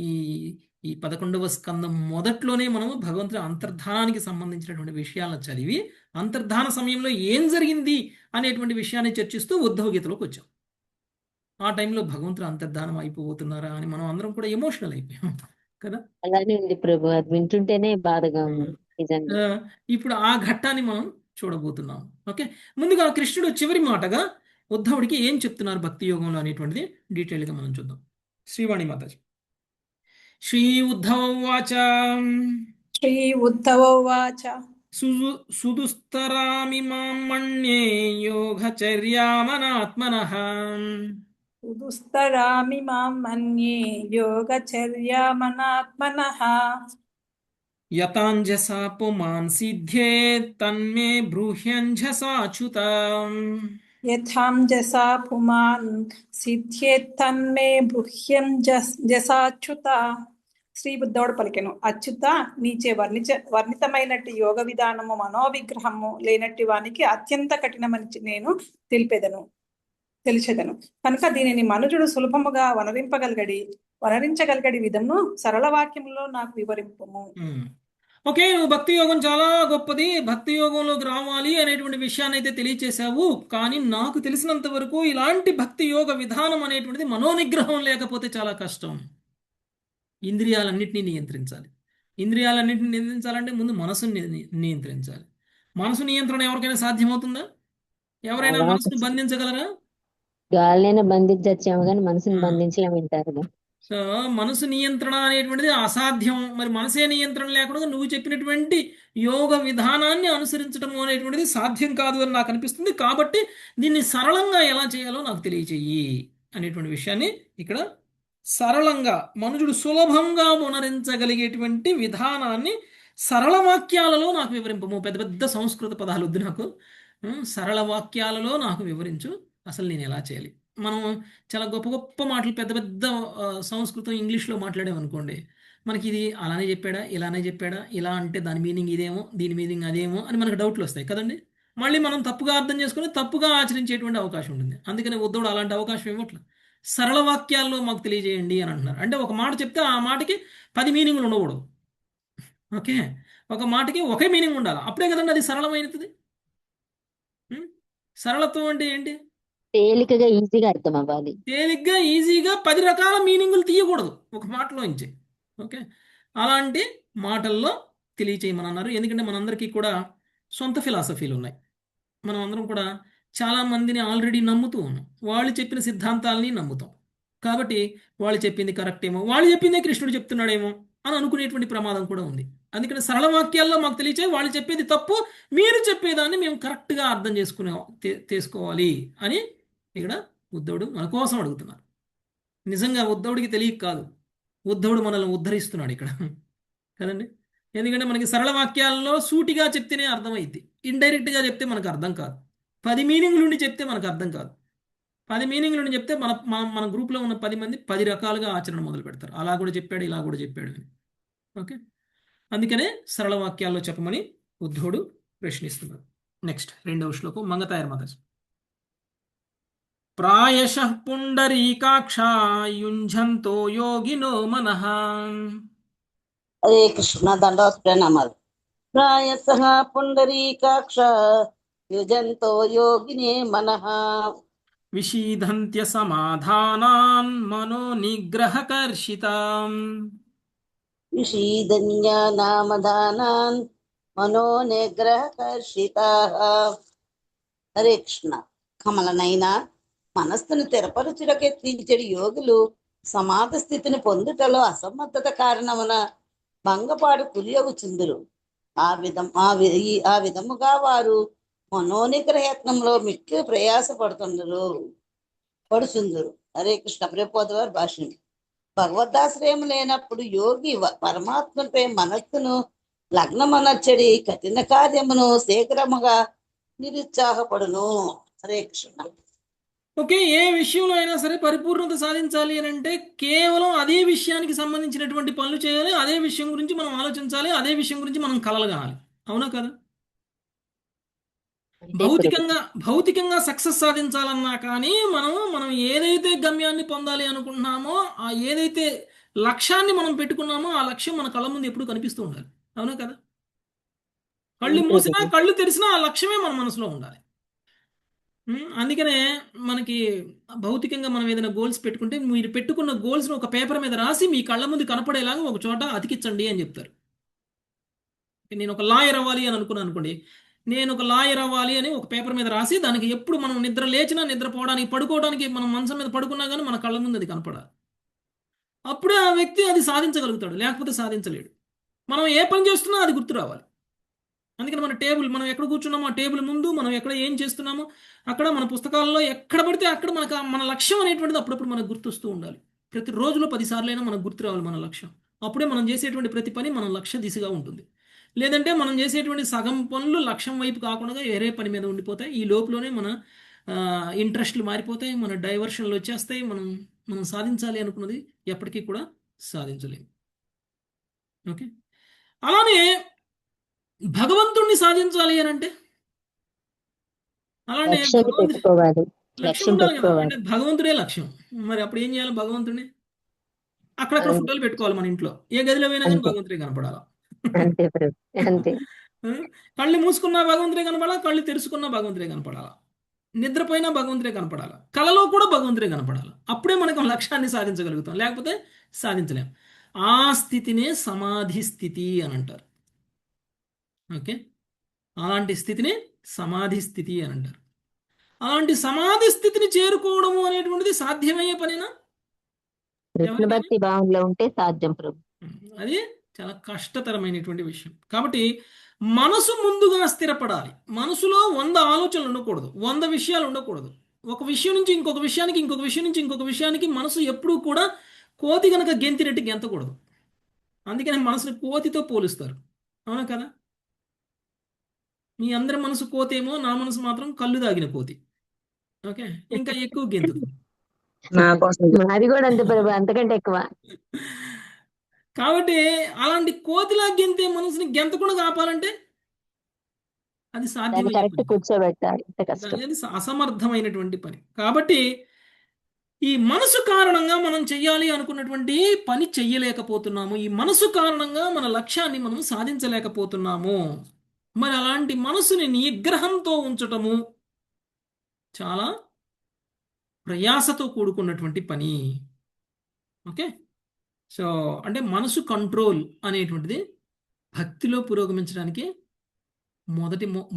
ఈ 11వ స్కందం మొదట్లోనే మనము భగవంతుడి అంతర్ధానానికి సంబంధించినటువంటి విషయాలను చదివి అంతర్ధాన సమయంలో ఏం జరిగింది అనేటువంటి విషయాన్ని చర్చిస్తూ ఉద్ధవ గీతలోకి వచ్చాం. ఆ టైంలో భగవంతుడు అంతర్ధానం అయిపోతున్నారా అని మనం అందరం కూడా ఎమోషనల్ అయిపోయాం కదా. అలానే ఉంది ప్రభు, అది వింటుంటేనే బాధగా ఉంది నిజంగా. ఇప్పుడు ఆ ఘట్టాన్ని మనం చూడబోతున్నాం. ఓకే, ముందుగా కృష్ణుడు చివరి మాటగా ఉద్ధవుడికి ఏం చెప్తున్నారు భక్తి యోగంలో అనేటువంటిది డీటెయిల్గా మనం చూద్దాం. శ్రీవాణి మాతాజీ. శ్రీ ఉద్ధవ ఉవాచ శ్రీ ఉద్ధవ ఉవాచ సుదుస్తరామిమాం మన్యే యోగచర్యామనాత్మనః ఉదుస్తరామి మాం మన్యే యోగచర్యామనాత్మనః యతాంజసా పుమాన్ సిద్ధ్యేత్ తన్మే బ్రూహ్యంజసాచ్యుత. యథాంజసా పుమాన్ సిద్ధ్యేత్తన్మే బృహ్యం జసాచ్యుత. శ్రీ బుద్ధుడు పలికెను, అచ్యుత, నీచే వర్ణితమైనట్టి యోగ విధానము మనోవిగ్రహము లేనట్టి వానికి అత్యంత కఠినమని నేను తెలిచెదను. కనుక దీనిని మనుజుడు సులభముగా వనరించగలిగడి విధమును సరళ వాక్యములో నాకు వివరింపుము. ఓకే, నువ్వు భక్తి యోగం చాలా గొప్పది, భక్తి యోగంలోకి రావాలి అనేటువంటి విషయాన్ని అయితే తెలియచేశావు. కానీ నాకు తెలిసినంత వరకు ఇలాంటి భక్తి యోగ విధానం అనేటువంటిది మనోనిగ్రహం లేకపోతే చాలా కష్టం. ఇంద్రియాలన్నింటినీ నియంత్రించాలి. ఇంద్రియాలన్నింటినీ నియంత్రించాలంటే ముందు మనసుని నియంత్రించాలి. మనసు నియంత్రణ ఎవరికైనా సాధ్యమవుతుందా? ఎవరైనా చాలా మనసును కష్టం. బంధించగలరా? గాలినైనా బంధించచ్చేమో కానీ మనసుని ఆ. బంధించలేమంటారు. సో మనసు నియంత్రణ అనేటువంటిది అసాధ్యం. మరి మనసే నియంత్రణ లేకుండా నువ్వు చెప్పినటువంటి యోగ విధానాన్ని అనుసరించడం అనేటువంటిది సాధ్యం కాదు అని నాకు అనిపిస్తుంది. కాబట్టి దీన్ని సరళంగా ఎలా చేయాలో నాకు తెలియచేయి అనేటువంటి విషయాన్ని ఇక్కడ సరళంగా మనుషుడు సులభంగా ఉనరించగలిగేటువంటి విధానాన్ని సరళ వాక్యాలలో నాకు వివరింపము. పెద్ద పెద్ద సంస్కృత పదాలు వద్దు నాకు. సరళ వాక్యాలలో నాకు వివరించు, అసలు నేను ఎలా చేయాలి. మనం చాలా గొప్ప గొప్ప మాటలు పెద్ద పెద్ద సంస్కృతం ఇంగ్లీష్లో మాట్లాడామనుకోండి, మనకి ఇది అలానే చెప్పాడా, ఇలానే చెప్పాడా, ఇలా అంటే దాని మీనింగ్ ఇదేమో, దీని మీనింగ్ అదేమో అని మనకు డౌట్లు వస్తాయి కదండి. మళ్ళీ మనం తప్పుగా అర్థం చేసుకుని తప్పుగా ఆచరించేటువంటి అవకాశం ఉంటుంది. అందుకని ఉద్ధవుడు అలాంటి అవకాశం ఇవ్వట్లేదు. సరళ వాక్యాల్లో మాకు తెలియజేయండి అని అంటున్నారు. అంటే ఒక మాట చెప్తే ఆ మాటకి 10 మీనింగ్లు ఉండకూడదు. ఓకే, ఒక మాటకి ఒకే మీనింగ్ ఉండాలి. అప్పుడే కదండి అది సరళమైనది. సరళత్వం అంటే ఏంటి? తేలికగా ఈజీగా అర్థం అవ్వాలి. తేలిగ్గా ఈజీగా 10 రకాల మీనింగులు తీయకూడదు ఒక మాటలోంచి. ఓకే, అలాంటి మాటల్లో తెలియచేయమని అన్నారు. ఎందుకంటే మనందరికీ కూడా సొంత ఫిలాసఫీలు ఉన్నాయి. మనం అందరం కూడా చాలా మందిని ఆల్రెడీ నమ్ముతూ ఉన్నాం. వాళ్ళు చెప్పిన సిద్ధాంతాలని నమ్ముతాం. కాబట్టి వాళ్ళు చెప్పింది కరెక్ట్ ఏమో, వాళ్ళు చెప్పిందే కృష్ణుడు చెప్తున్నాడేమో అని అనుకునేటువంటి ప్రమాదం కూడా ఉంది. అందుకని సరళ వాక్యాల్లో మాకు తెలియచే వాళ్ళు చెప్పేది తప్పు, మీరు చెప్పేదాన్ని మేము కరెక్ట్గా అర్థం చేసుకోవాలి అని ఇక్కడ ఉద్ధవుడు మన కోసం అడుగుతున్నారు. నిజంగా ఉద్ధవుడికి తెలియక కాదు, ఉద్ధవుడు మనల్ని ఉద్ధరిస్తున్నాడు ఇక్కడ కదండి. ఎందుకంటే మనకి సరళ వాక్యాల్లో సూటిగా చెప్తేనే అర్థమైద్ది, ఇండైరెక్ట్గా చెప్తే మనకు అర్థం కాదు. 10 మీనింగ్లుండి చెప్తే మనకు అర్థం కాదు. 10 మీనింగ్లుండి చెప్తే మన గ్రూప్లో ఉన్న 10 మంది 10 రకాలుగా ఆచరణ మొదలు పెడతారు. అలా కూడా చెప్పాడు, ఇలా కూడా చెప్పాడు అని. ఓకే, అందుకనే సరళ వాక్యాల్లో చెప్పమని ఉద్ధవుడు ప్రశ్నిస్తున్నాడు. నెక్స్ట్ 2వ శ్లోకం మంగతాయర్ మాతాజీ. ప్రాయశః పుండరీకాక్షా యుంఝంతో యోగినో మనః. హరే కృష్ణ, దండవత్ ప్రణామాలు. ప్రాయసః పుండరీకాక్ష యుజంతో యోగినే మనః విషీదంత్య సమాధానాన్ మనో నిగ్రహకర్షితాం. విషీదన్యానామధానాన్ మనో నిగ్రహకర్షితాః. హరే కృష్ణ. కమలనైనా మనస్సును తెరపరుచుటకెత్తించడి యోగులు సమాధి స్థితిని పొందుటలో అసమర్థత కారణమున భంగపాడు కురియగుచుందురు. ఆ విధముగా వారు మనోనిగ్రహయత్నంలో మిక్కి ప్రయాస పడుచుందురు. హరే కృష్ణ. ప్రేపోద వారి భాషణం. భగవద్దాశ్రయం లేనప్పుడు యోగి పరమాత్మపై మనస్సును లగ్నమనర్చడి కఠిన కార్యమును శీఘ్రముగా నిరుత్సాహపడును. హరే కృష్ణ. ఓకే, ఏ విషయంలో అయినా సరే పరిపూర్ణత సాధించాలి అని అంటే కేవలం అదే విషయానికి సంబంధించినటువంటి పనులు చేయాలి, అదే విషయం గురించి మనం ఆలోచించాలి, అదే విషయం గురించి మనం కలలుగానాలి. అవునా కదా? భౌతికంగా సక్సెస్ సాధించాలన్నా కానీ మనం ఏదైతే గమ్యాన్ని పొందాలి అనుకుంటున్నామో, ఆ ఏదైతే లక్ష్యాన్ని మనం పెట్టుకున్నామో ఆ లక్ష్యం మన కళ్ళ ముందు ఎప్పుడు కనిపిస్తూ ఉండాలి. అవునా కదా? కళ్ళు మూసినా కళ్ళు తెరిచినా ఆ లక్ష్యమే మన మనసులో ఉండాలి. అందుకనే మనకి భౌతికంగా మనం ఏదైనా గోల్స్ పెట్టుకుంటే మీరు పెట్టుకున్న గోల్స్ని ఒక పేపర్ మీద రాసి మీ కళ్ళ ముందు కనపడేలాగా ఒక చోట అతికించండి అని చెప్తారు. నేను ఒక లాయర్ అవ్వాలి అని అనుకున్నాను అనుకోండి, నేను ఒక లాయర్ అవ్వాలి అని ఒక పేపర్ మీద రాసి దానికి ఎప్పుడు మనం నిద్ర లేచినా, నిద్రపోవడానికి, పడుకోవడానికి మనం మంచం మీద పడుకున్నా కానీ మన కళ్ళ ముందు అది కనపడాలి. అప్పుడే ఆ వ్యక్తి అది సాధించగలుగుతాడు, లేకపోతే సాధించలేడు. మనం ఏ పని చేస్తున్నా అది గుర్తు రావాలి. అందుకని మన టేబుల్, మనం ఎక్కడ కూర్చున్నామో ఆ టేబుల్ ముందు మనం ఎక్కడ ఏం చేస్తున్నామో అక్కడ, మన పుస్తకాల్లో ఎక్కడ పడితే అక్కడ మనకు మన లక్ష్యం అనేటువంటిది అప్పుడప్పుడు మనకు గుర్తొస్తూ ఉండాలి. ప్రతి రోజులో 10 సార్లైనా మనకు గుర్తు రావాలి మన లక్ష్యం. అప్పుడే మనం చేసేటువంటి ప్రతి పని మన లక్ష్య దిశగా ఉంటుంది. లేదంటే మనం చేసేటువంటి సగం పనులు లక్ష్యం వైపు కాకుండా వేరే పని మీద ఉండిపోతాయి. ఈ లోపులోనే మన ఇంట్రెస్ట్లు మారిపోతాయి, మన డైవర్షన్లు వచ్చేస్తాయి. మనం మనం సాధించాలి అనుకున్నది ఎప్పటికీ కూడా సాధించలేము. ఓకే, అలానే భగవంతుణ్ణి సాధించాలి అని అంటే అలానే లక్ష్యాన్ని పెట్టుకోవాలి. లక్ష్యం లక్ష్యం ఉండాలి కదా. పెట్టుకోవాలి. అంటే భగవంతుడే లక్ష్యం. మరి అప్పుడు ఏం చేయాలి? భగవంతుడిని అక్కడక్కడ అవును. ఫోటోలు పెట్టుకోవాలి మన ఇంట్లో. ఏ గదిలో పోయినా కానీ అంతే భగవంతుడే కనపడాలా. అంతే ప్రభు, అంతే. కళ్ళు మూసుకున్నా భగవంతుడే కనపడాలా, కళ్ళు తెరుచుకున్నా భగవంతుడే కనపడాలా, నిద్రపోయినా భగవంతుడే కనపడాలా, కలలో కూడా భగవంతుడే కనపడాలా. అప్పుడే మనకు లక్ష్యాన్ని సాధించగలుగుతాం, లేకపోతే సాధించలేం. ఆ స్థితినే సమాధి స్థితి అని అంటారు. ఓకే, అలాంటి స్థితిని సమాధి స్థితి అని అంటారు. అలాంటి సమాధి స్థితిని చేరుకోవడము అనేటువంటిది సాధ్యమయ్యే పనేనా? కృష్ణ ఎవరికైనా భక్తి భావంలో ఉంటే సాధ్యం ప్రభు. అది చాలా కష్టతరమైనటువంటి విషయం. కాబట్టి మనసు ముందుగా స్థిరపడాలి. మనసులో 100 ఆలోచనలు ఉండకూడదు, 100 విషయాలు ఉండకూడదు. ఒక విషయం నుంచి ఇంకొక విషయానికి, ఇంకొక విషయం నుంచి ఇంకొక విషయానికి మనసు ఎప్పుడూ కూడా కోతి గనక గెంతినట్టు గెంతకూడదు. అందుకని మనసుని కోతితో పోలుస్తారు, అవునా కదా? మీ అందరి మనసు కోతేమో, నా మనసు మాత్రం కళ్ళు దాగిన కోతి. ఓకే, ఇంకా ఎక్కువ గెంతుతుంది. నా కోసం మాది కూడా అంతే ప్రభు, అంతకంటే ఎక్కువ. కాబట్టి అలాంటి కోతిలా గెంతే మనసుని గెంతకుండా ఆపాలంటే అది దాన్ని సాధ్యమయ్యే కరెక్ట్ పని కాదు. కూర్చోబెట్టాలి, ఇంత కష్టం. అది అసమర్థమైనటువంటి పని. కాబట్టి ఈ మనసు కారణంగా మనం చెయ్యాలి అనుకున్నటువంటి పని చెయ్యలేకపోతున్నాము. ఈ మనసు కారణంగా మన లక్ష్యాన్ని మనం సాధించలేకపోతున్నాము. మరి అలాంటి మనసుని నిగ్రహంతో ఉంచటము చాలా ప్రయాసతో కూడుకున్నటువంటి పని. ఓకే, సో అంటే మనసు కంట్రోల్ అనేటువంటిది భక్తిలో పురోగమించడానికి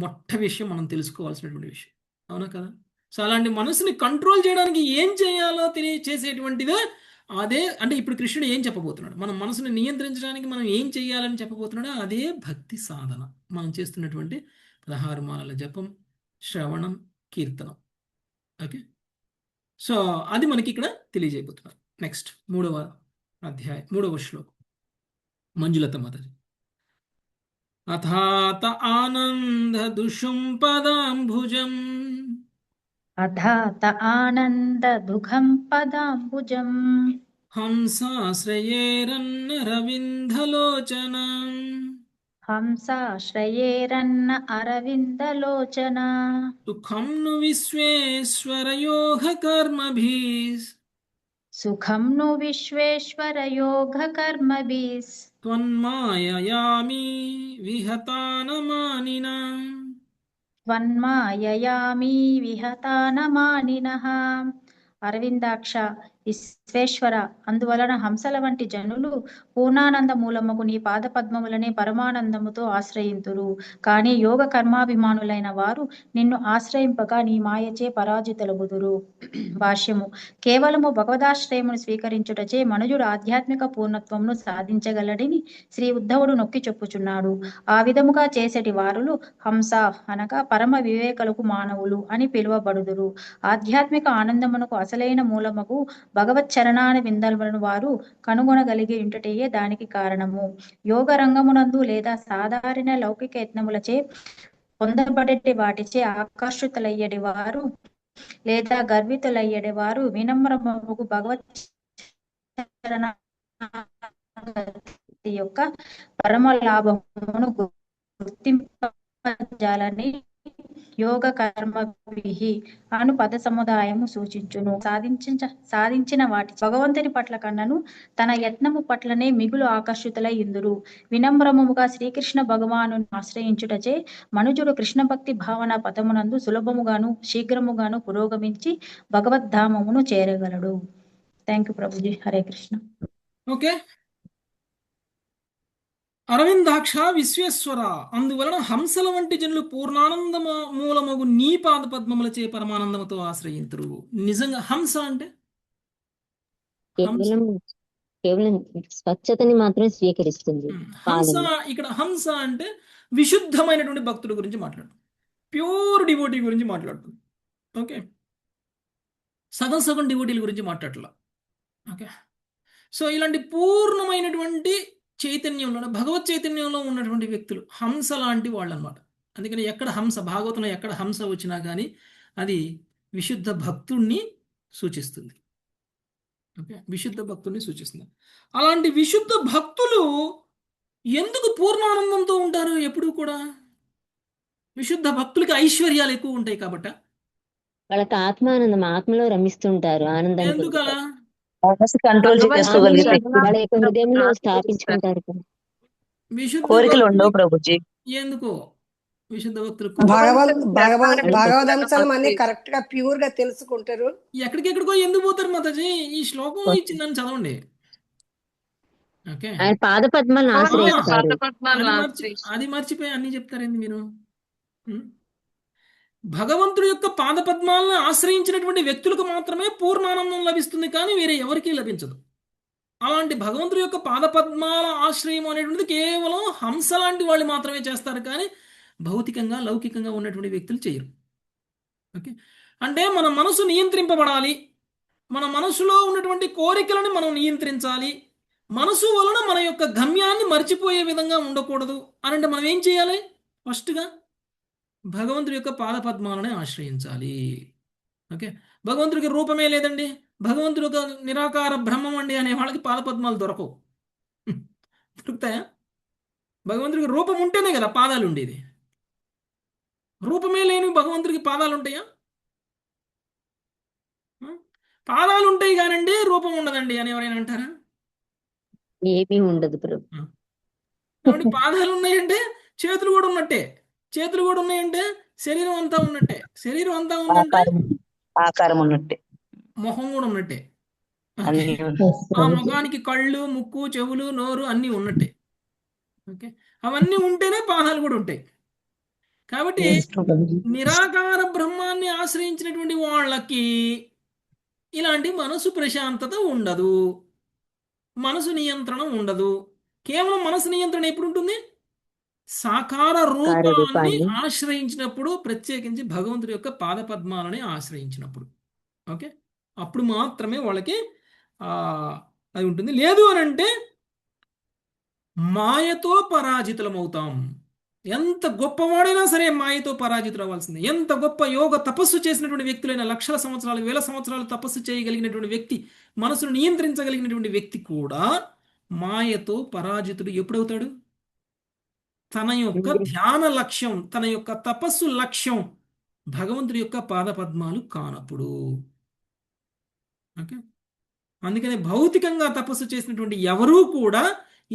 మొట్ట విషయం మనం తెలుసుకోవాల్సినటువంటి విషయం, అవునా కదా? సో అలాంటి మనసుని కంట్రోల్ చేయడానికి ఏం చేయాలో తెలియచేసేటువంటిదే అదే. అంటే ఇప్పుడు కృష్ణుడు ఏం చెప్పబోతున్నాడు? మనం మనసుని నియంత్రించడానికి మనం ఏం చేయాలని చెప్పబోతున్నాడో అదే భక్తి సాధన. మనం చేస్తున్నటువంటి 16 మాలల జపం, శ్రవణం, కీర్తనం. ఓకే, సో అది మనకి ఇక్కడ తెలియజేయబోతున్నారు. నెక్స్ట్ 3వ అధ్యాయం 3వ శ్లోకం, మంజులత మాతాజీ. అథాత ఆనంద దుషుం పదాంభుజం అథాత ఆనందదుఘం పదాంబుజం హంసాశ్రయేరన్నరవిందలోచనం హంసాశ్రయేరన్న అరవిందలోచన సుఖం ను విశ్వేశ్వరయోగ కర్మభిస్ సుఖం ను విశ్వేశ్వర యోగ కర్మభిస్ త్వన్మాయయామి విహతానమానినాం. త్వన్మాయయామి విహతానమానినః. అరవిందాక్ష విశ్వేశ్వర, అందువలన హంసల వంటి జనులు పూర్ణానంద మూలముకు నీ పాద పద్మములనే పరమానందముతో ఆశ్రయింతురు. కానీ యోగ కర్మాభిమానులైన వారు నిన్ను ఆశ్రయింపక నీ మాయచే పరాజితులగుదురు. భాష్యము: కేవలము భగవదాశ్రయమును స్వీకరించుటచే మనుజుడు ఆధ్యాత్మిక పూర్ణత్వమును సాధించగలడని శ్రీ ఉద్ధవుడు నొక్కి చెప్పుచున్నాడు. ఆ విధముగా చేసేటి వారులు హంస అనగా పరమ వివేకులకు మానవులు అని పిలువబడుదురు. ఆధ్యాత్మిక ఆనందమునకు అసలైన మూలముకు భగవత్ చరణాన విందములను వారు కనుగొనగలిగి ఉంటటయే దానికి కారణము. యోగ రంగమునందు లేదా సాధారణ లౌకిక యత్నములచే పొందబడేటి వాటిచే ఆకర్షితులయ్యేటి వారు లేదా గర్వితులయ్యేటి వారు వినమ్రముకు భగవత్ చరణాగతి యొక్క పరమ లాభమును గుర్తింపజాలని యోగ కర్మభిః అను పద సముదాయము సూచించును. సాధించిన వాటి భగవంతుని పట్ల కన్నను తన యత్నము పట్లనే మిగులు ఆకర్షితులై ఇందురు. వినమ్రముగా శ్రీకృష్ణ భగవాను ఆశ్రయించుటచే మనుజుడు కృష్ణ భక్తి భావన పథమునందు సులభముగాను శీఘ్రముగాను పురోగమించి భగవద్ధామమును చేరగలడు. Thank you Prabhuji. Hare Krishna. Okay, అరవిందాక్ష Visweswara, అందువలన హంసల వంటి జనులు పూర్ణానంద మూలమగు నీ పాద పద్మములచే పరమానందముతో ఆశ్రయింతురు. నిజంగా హంస అంటే హంస కేవలం స్వచ్ఛతని మాత్రమే స్వీకరిస్తుంది హంస, పాలని. ఇక్కడ హంస అంటే విశుద్ధమైనటువంటి భక్తుడి గురించి మాట్లాడుతుంది, ప్యూర్ డివోటీ గురించి మాట్లాడుతుంది. ఓకే, సగం సగం డివోటీల గురించి మాట్లాడలా. ఓకే, సో ఇలాంటి పూర్ణమైనటువంటి చైతన్యంలో, భగవత్ చైతన్యంలో ఉన్నటువంటి వ్యక్తులు హంస లాంటి వాళ్ళు అనమాట. అందుకని ఎక్కడ హంస, భాగవతంలో ఎక్కడ హంస వచ్చినా కానీ అది విశుద్ధ భక్తుణ్ణి సూచిస్తుంది. ఓకే, విశుద్ధ భక్తుల్ని సూచిస్తుంది. అలాంటి విశుద్ధ భక్తులు ఎందుకు పూర్ణానందంతో ఉంటారు ఎప్పుడూ కూడా? విశుద్ధ భక్తులకి ఐశ్వర్యాలు ఎక్కువ ఉంటాయి కాబట్టి. వాళ్ళకి ఆత్మానందం, ఆత్మలో రమిస్తుంటారు, ఆనందాన్ని ఎందుకు అలా? పొందుతారు. మనసు కంట్రోల్ ఆనందం చేసుకోగలిగితే వాళ్ళ యొక్క హృదయంలో స్థాపించుకుంటారు కదా. విశుద్ధ కోరికలు ఉండవు భక్తులకి ప్రభుజీ. ఎందుకో విశుద్ధ భక్తులు భగవదంశాలు అన్ని కరెక్ట్ గా ప్యూర్ గా తెలుసుకుంటారు. ఎక్కడికెక్కడికో ఎందుకు పోతారు మాతాజీ? ఈ శ్లోకం ఇచ్చిందని చదవండి. ఓకే, ఆయన పాద పద్మాలను ఆశ్రయిస్తారు. అది మర్చిపోయి అన్ని చెప్తారేంది మీరు? ఉం? భగవంతుడి యొక్క పాద పద్మాలను ఆశ్రయించినటువంటి వ్యక్తులకు మాత్రమే పూర్ణానందం లభిస్తుంది, కానీ వేరే ఎవరికీ లభించదు. అలాంటి భగవంతుడి యొక్క పాద పద్మాల ఆశ్రయం అనేటువంటిది కేవలం హంస లాంటి వాళ్ళు మాత్రమే చేస్తారు, కానీ భౌతికంగా లౌకికంగా ఉన్నటువంటి వ్యక్తులు చేయరు. ఓకే, అంటే మన మనసు నియంత్రింపబడాలి, మన మనసులో ఉన్నటువంటి కోరికలను మనం నియంత్రించాలి, మనసు వలన మన యొక్క గమ్యాన్ని మర్చిపోయే విధంగా ఉండకూడదు అని అంటే మనం ఏం చేయాలి? ఫస్ట్గా భగవంతుడి యొక్క పాదపద్మాలని ఆశ్రయించాలి. ఓకే, భగవంతుడికి రూపమే లేదండి, భగవంతుడు ఒక నిరాకార బ్రహ్మం అండి అనే వాళ్ళకి పాదపద్మాలు దొరకవు. దొరుకుతాయా? భగవంతుడికి రూపం ఉంటేనే కదా పాదాలు ఉండేది. రూపమే లేని భగవంతుడికి పాదాలు ఉంటాయా? పాదాలు ఉంటాయి కానండి రూపం ఉండదండి అని ఎవరైనా అంటారా? ఏమీ ఉండదు ప్రభు. కాబట్టి పాదాలు ఉన్నాయంటే చేతులు కూడా ఉన్నట్టే, చేతులు కూడా ఉన్నాయంటే శరీరం అంతా ఉన్నట్టే, శరీరం అంతా ఉందంటే ఆకారం ఉన్నట్టే, మొహం కూడా ఉన్నట్టే. అన్ని ఆ ముఖానికి కళ్ళు, ముక్కు, చెవులు, నోరు అన్నీ ఉన్నట్టే. ఓకే, అవన్నీ ఉంటేనే పాదాలు కూడా ఉంటాయి. కాబట్టి నిరాకార బ్రహ్మాన్ని ఆశ్రయించినటువంటి వాళ్ళకి ఇలాంటి మనసు ప్రశాంతత ఉండదు, మనసు నియంత్రణ ఉండదు. కేవలం మనసు నియంత్రణ ఎప్పుడు ఉంటుంది? సాకార రూపాన్ని ఆశ్రయించినప్పుడు, ప్రత్యేకించి భగవంతుడి యొక్క పాదపద్మాలని ఆశ్రయించినప్పుడు. ఓకే, అప్పుడు మాత్రమే వాళ్ళకి అది ఉంటుంది. లేదు అని అంటే మాయతో పరాజితులమవుతాం. ఎంత గొప్పవాడైనా సరే మాయతో పరాజితులు అవ్వాల్సిందే. ఎంత గొప్ప యోగ తపస్సు చేసినటువంటి వ్యక్తులైన, లక్షల సంవత్సరాలు, వేల సంవత్సరాలు తపస్సు చేయగలిగినటువంటి వ్యక్తి, మనసును నియంత్రించగలిగినటువంటి వ్యక్తి కూడా మాయతో పరాజితుడు ఎప్పుడవుతాడు? తన యొక్క ధ్యాన లక్ష్యం, తన యొక్క తపస్సు లక్ష్యం భగవంతుడి యొక్క పాదపద్మాలు కానప్పుడు. ఓకే, అందుకనే భౌతికంగా తపస్సు చేసినటువంటి ఎవరూ కూడా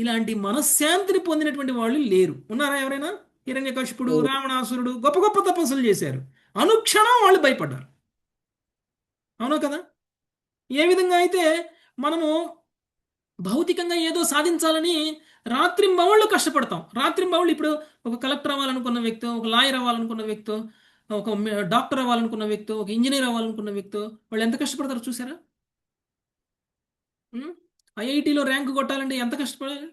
ఇలాంటి మనశ్శాంతిని పొందినటువంటి వాళ్ళు లేరు. ఉన్నారా ఎవరైనా? హిరణ్యకశిపుడు, రావణాసురుడు గొప్ప గొప్ప తపస్సులు చేశారు, అనుక్షణం వాళ్ళు భయపడ్డారు. అవునా కదా? ఏ విధంగా అయితే మనము భౌతికంగా ఏదో సాధించాలని రాత్రింబవళ్ళు కష్టపడతాం. రాత్రింబవళ్ళు ఇప్పుడు ఒక కలెక్టర్ అవ్వాలనుకున్న వ్యక్తి, ఒక లాయర్ అవ్వాలనుకున్న వ్యక్తి, ఒక డాక్టర్ అవ్వాలనుకున్న వ్యక్తి, ఒక ఇంజనీర్ అవ్వాలనుకున్న వ్యక్తి, వాళ్ళు ఎంత కష్టపడతారో చూసారా? ఐఐటిలో ర్యాంకు కొట్టాలంటే ఎంత కష్టపడాలి?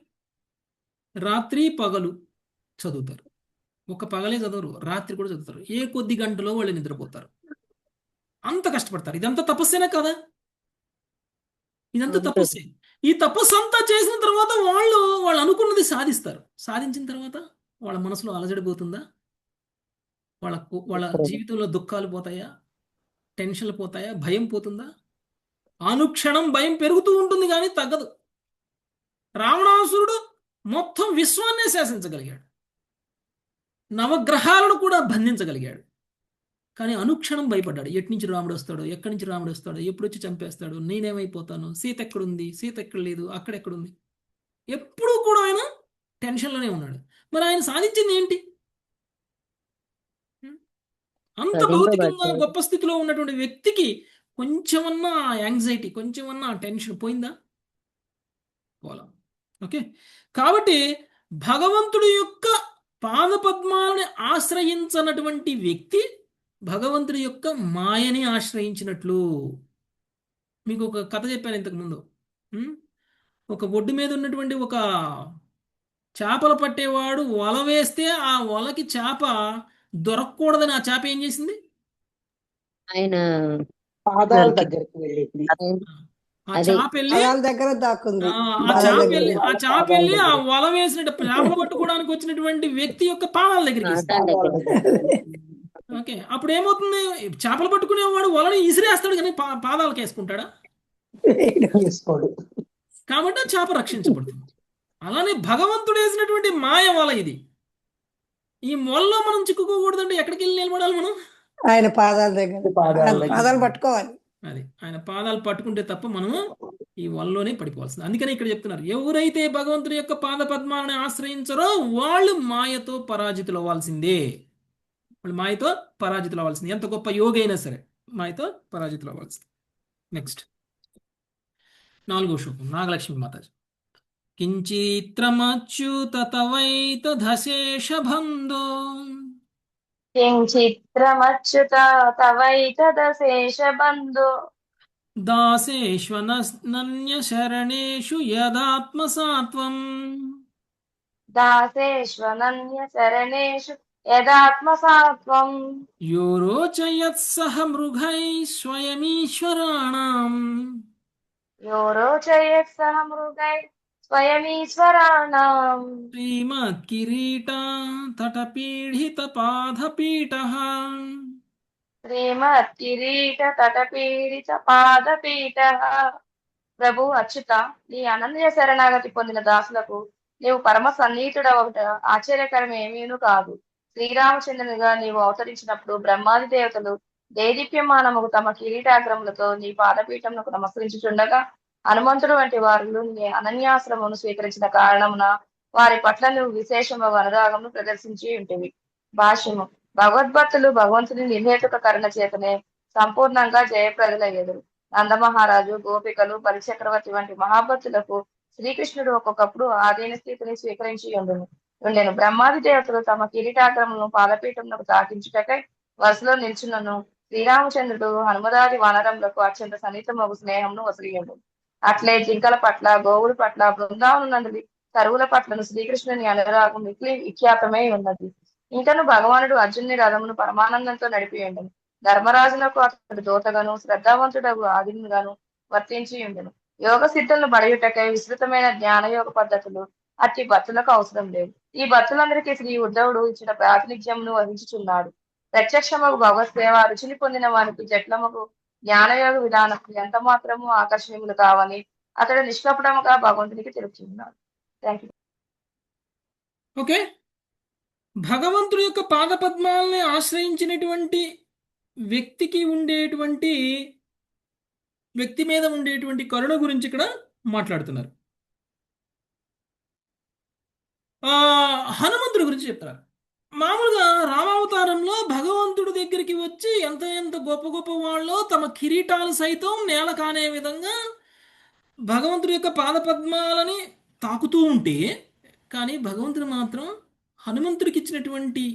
రాత్రి పగలు చదువుతారు. ఒక పగలే చదవరు, రాత్రి కూడా చదువుతారు. ఏ కొద్ది గంటలో వాళ్ళు నిద్రపోతారు. అంత కష్టపడతారు. ఇదంతా తపస్సేనా కదా? ఇదంతా తపస్సే. ఈ తపస్సు అంతా చేసిన తర్వాత వాళ్ళు అనుకున్నది సాధిస్తారు. సాధించిన తర్వాత వాళ్ళ మనసులో అలజడిపోతుందా? వాళ్ళ జీవితంలో దుఃఖాలు పోతాయా? టెన్షన్లు పోతాయా? భయం పోతుందా? అనుక్షణం భయం పెరుగుతూ ఉంటుంది కానీ తగ్గదు. రావణాసురుడు మొత్తం విశ్వాన్నే శాసించగలిగాడు, నవగ్రహాలను కూడా బంధించగలిగాడు, కానీ అనుక్షణం భయపడ్డాడు. ఎటు నుంచి రాముడు వస్తాడో, ఎక్కడి నుంచి రాముడు వస్తాడో, ఎప్పుడు వచ్చి చంపేస్తాడు, నేనేమైపోతాను, సీత ఎక్కడుంది, సీత ఎక్కడ లేదు, అక్కడెక్కడుంది, ఎప్పుడూ కూడా ఆయన టెన్షన్లోనే ఉన్నాడు. మరి ఆయన సాధించింది ఏంటి? అంత భౌతికంగా గొప్ప స్థితిలో ఉన్నటువంటి వ్యక్తికి కొంచెమన్నా యాంగ్జైటీ, కొంచెమన్నా టెన్షన్ పోయిందా? పోలా. ఓకే, కాబట్టి భగవంతుడి యొక్క పాదపద్మాలని ఆశ్రయించనటువంటి వ్యక్తి భగవంతుడి యొక్క మాయని ఆశ్రయించినట్లు. మీకు ఒక కథ చెప్పాను ఇంతకుముందు. ఒక ఒడ్డు మీద ఉన్నటువంటి ఒక చేపలు పట్టేవాడు వల వేస్తే ఆ వలకి చేప దొరకకూడదని ఆ చేప ఏం చేసింది? ఆయన పాదాల దొరికి దగ్గరికి వెళ్ళింది. ఆ అదే చేప వెళ్ళి పాదాల దగ్గర దాక్కుంది. ఆ పాదాల చేప దగ్గర వెళ్ళి ఆ వాళ్ళ చేప పాదాల వెళ్ళి ఆ దగ్గర. వల వేసినట్టు చేపలు పట్టుకోవడానికి వచ్చినటువంటి వ్యక్తి యొక్క పాదాల దగ్గరికి ఇస్తుంది. పాదాల పాదాల దగ్గర దగ్గర. ఓకే, అప్పుడు ఏమవుతుంది? చేపలు పట్టుకునేవాడు వలని ఇసిరేస్తాడు కానీ పాదాలకు వేసుకుంటాడా? వేసుకోడు. కాబట్టి ఆ చేప రక్షించబడుతుంది. అలానే భగవంతుడు వేసినటువంటి మాయ వల ఇది. ఈ మొల్లో మనం చిక్కుకోకూడదంటే ఎక్కడికి వెళ్ళి నిలబడాలి మనం? ఆయన పాదాల దగ్గర. ఆయన దగ్గర. పాదాలు పట్టుకోవాలి. అది ఆయన పాదాలు పట్టుకుంటే తప్ప మనము ఈ వల్లోనే పడిపోవాల్సింది. అందుకనే ఇక్కడ చెప్తున్నారు, ఎవరైతే భగవంతుడి యొక్క పాద పద్మాలను ఆశ్రయించరో వాళ్ళు మాయతో పరాజితులు అవ్వాల్సిందే. వాళ్ళు మాయతో పరాజితులు అవ్వాల్సింది. ఎంత గొప్ప యోగి అయినా సరే మాయతో పరాజితులు అవ్వాల్సింది. నెక్స్ట్ 4వ శ్లోకం, నాగలక్ష్మి మాతాజీ. కించిత్రమచ్యుత తవైతదశేష బంధో కించిత్రమచ్యుత తవైతదశేషబంధో దాసేష్వనన్య శరణేషు యదాత్మసాత్వం దాసేష్వనన్య శరణేషు యదాత్మసాత్వం యో రోచయత్సహ మృగై స్వయమీశ్వరాణం యో రోచయత్సహ మృగై స్వయమీశ్వరాణం శ్రీమత్కిరీట తటపీడిత పాదపీఠః శ్రీమత్కిరీట తటపీడిత పాదపీఠః. ప్రభు అచ్యుత, నీ అనన్య శరణాగతి పొందిన దాసులకు నీవు పరమ సన్నిహితుడవట ఆశ్చర్యకరం ఏమీను కాదు. శ్రీరామచంద్రునిగా నీవు అవతరించినప్పుడు బ్రహ్మాది దేవతలు దేదీప్యమానముకు తమ కిరీటాగ్రములతో నీ పాదపీఠమునకు నమస్కరించుచుండగా హనుమంతుడు వంటి వారు నీ అనన్యాశ్రమమును స్వీకరించిన కారణమున వారి పట్ల నువ్వు విశేషము అనురాగమును ప్రదర్శించి ఉంటివి. భాష్యము. భగవద్భక్తులు భగవంతుని నిర్హేతుక కరుణ చేతనే సంపూర్ణంగా జయప్రదులయ్యెదరు. నందమహారాజు, గోపికలు, బలిచక్రవర్తి వంటి మహాభక్తులకు శ్రీకృష్ణుడు ఒక్కొక్కప్పుడు ఆధీన స్థితిని స్వీకరించి ఉండెను. బ్రహ్మాది దేవతలు తమ కిరీటాగ్రములను పాదపీఠమునకు తాకించుటకై వరుసలో నిల్చున్నను శ్రీరామచంద్రుడు హనుమదాది వానరములకు అత్యంత సన్నిహితమగు స్నేహమును వసలియండు. అట్లే జింకల పట్ల, గోవుల పట్ల, బృందావనందుడి కరువుల పట్లను శ్రీకృష్ణుని అనురాగం విఖ్యాతమై ఉన్నది. ఇంకను భగవానుడు అర్జునుని రథమును పరమానందంతో నడిపి ఉండెను. ధర్మరాజునకు అతడు దోతగాను శ్రద్ధావంతుడగు ఆదినుగాను వర్తించి ఉండెను. యోగ సిద్ధులను బడయుటకై విస్తృతమైన జ్ఞానయోగ పద్ధతులు అట్టి భక్తులకు అవసరం లేదు. ఈ భక్తులందరికీ శ్రీ ఉద్ధవుడు ఇచ్చిన ప్రాతినిధ్యమును వహించుచున్నాడు. ప్రత్యక్షమగు భగవత్ సేవ రుచిని పొందిన వారికి జట్లమగు జ్ఞానయోగ విధానం ఎంత మాత్రము ఆకర్షణీయులు కావని అతడు నిష్కపటముగా భగవంతునికి తెలుపుతున్నాడు. Thank you. ఓకే, భగవంతుడి యొక్క పాదపద్మాలని ఆశ్రయించినటువంటి వ్యక్తి మీద ఉండేటువంటి కరుణ గురించి ఇక్కడ మాట్లాడుతున్నారు. హనుమంతుడి గురించి చెప్తున్నారు. మామూలుగా రామావతారంలో భగవంతుడి దగ్గరికి వచ్చి ఎంత ఎంత గొప్ప గొప్ప వాళ్ళు తమ కిరీటాలు సైతం నేల కానే విధంగా భగవంతుడి యొక్క పాదపద్మాలని తాకుతూ ఉంటే, కానీ భగవంతుడు మాత్రం హనుమంతుడికి ఇచ్చినటువంటి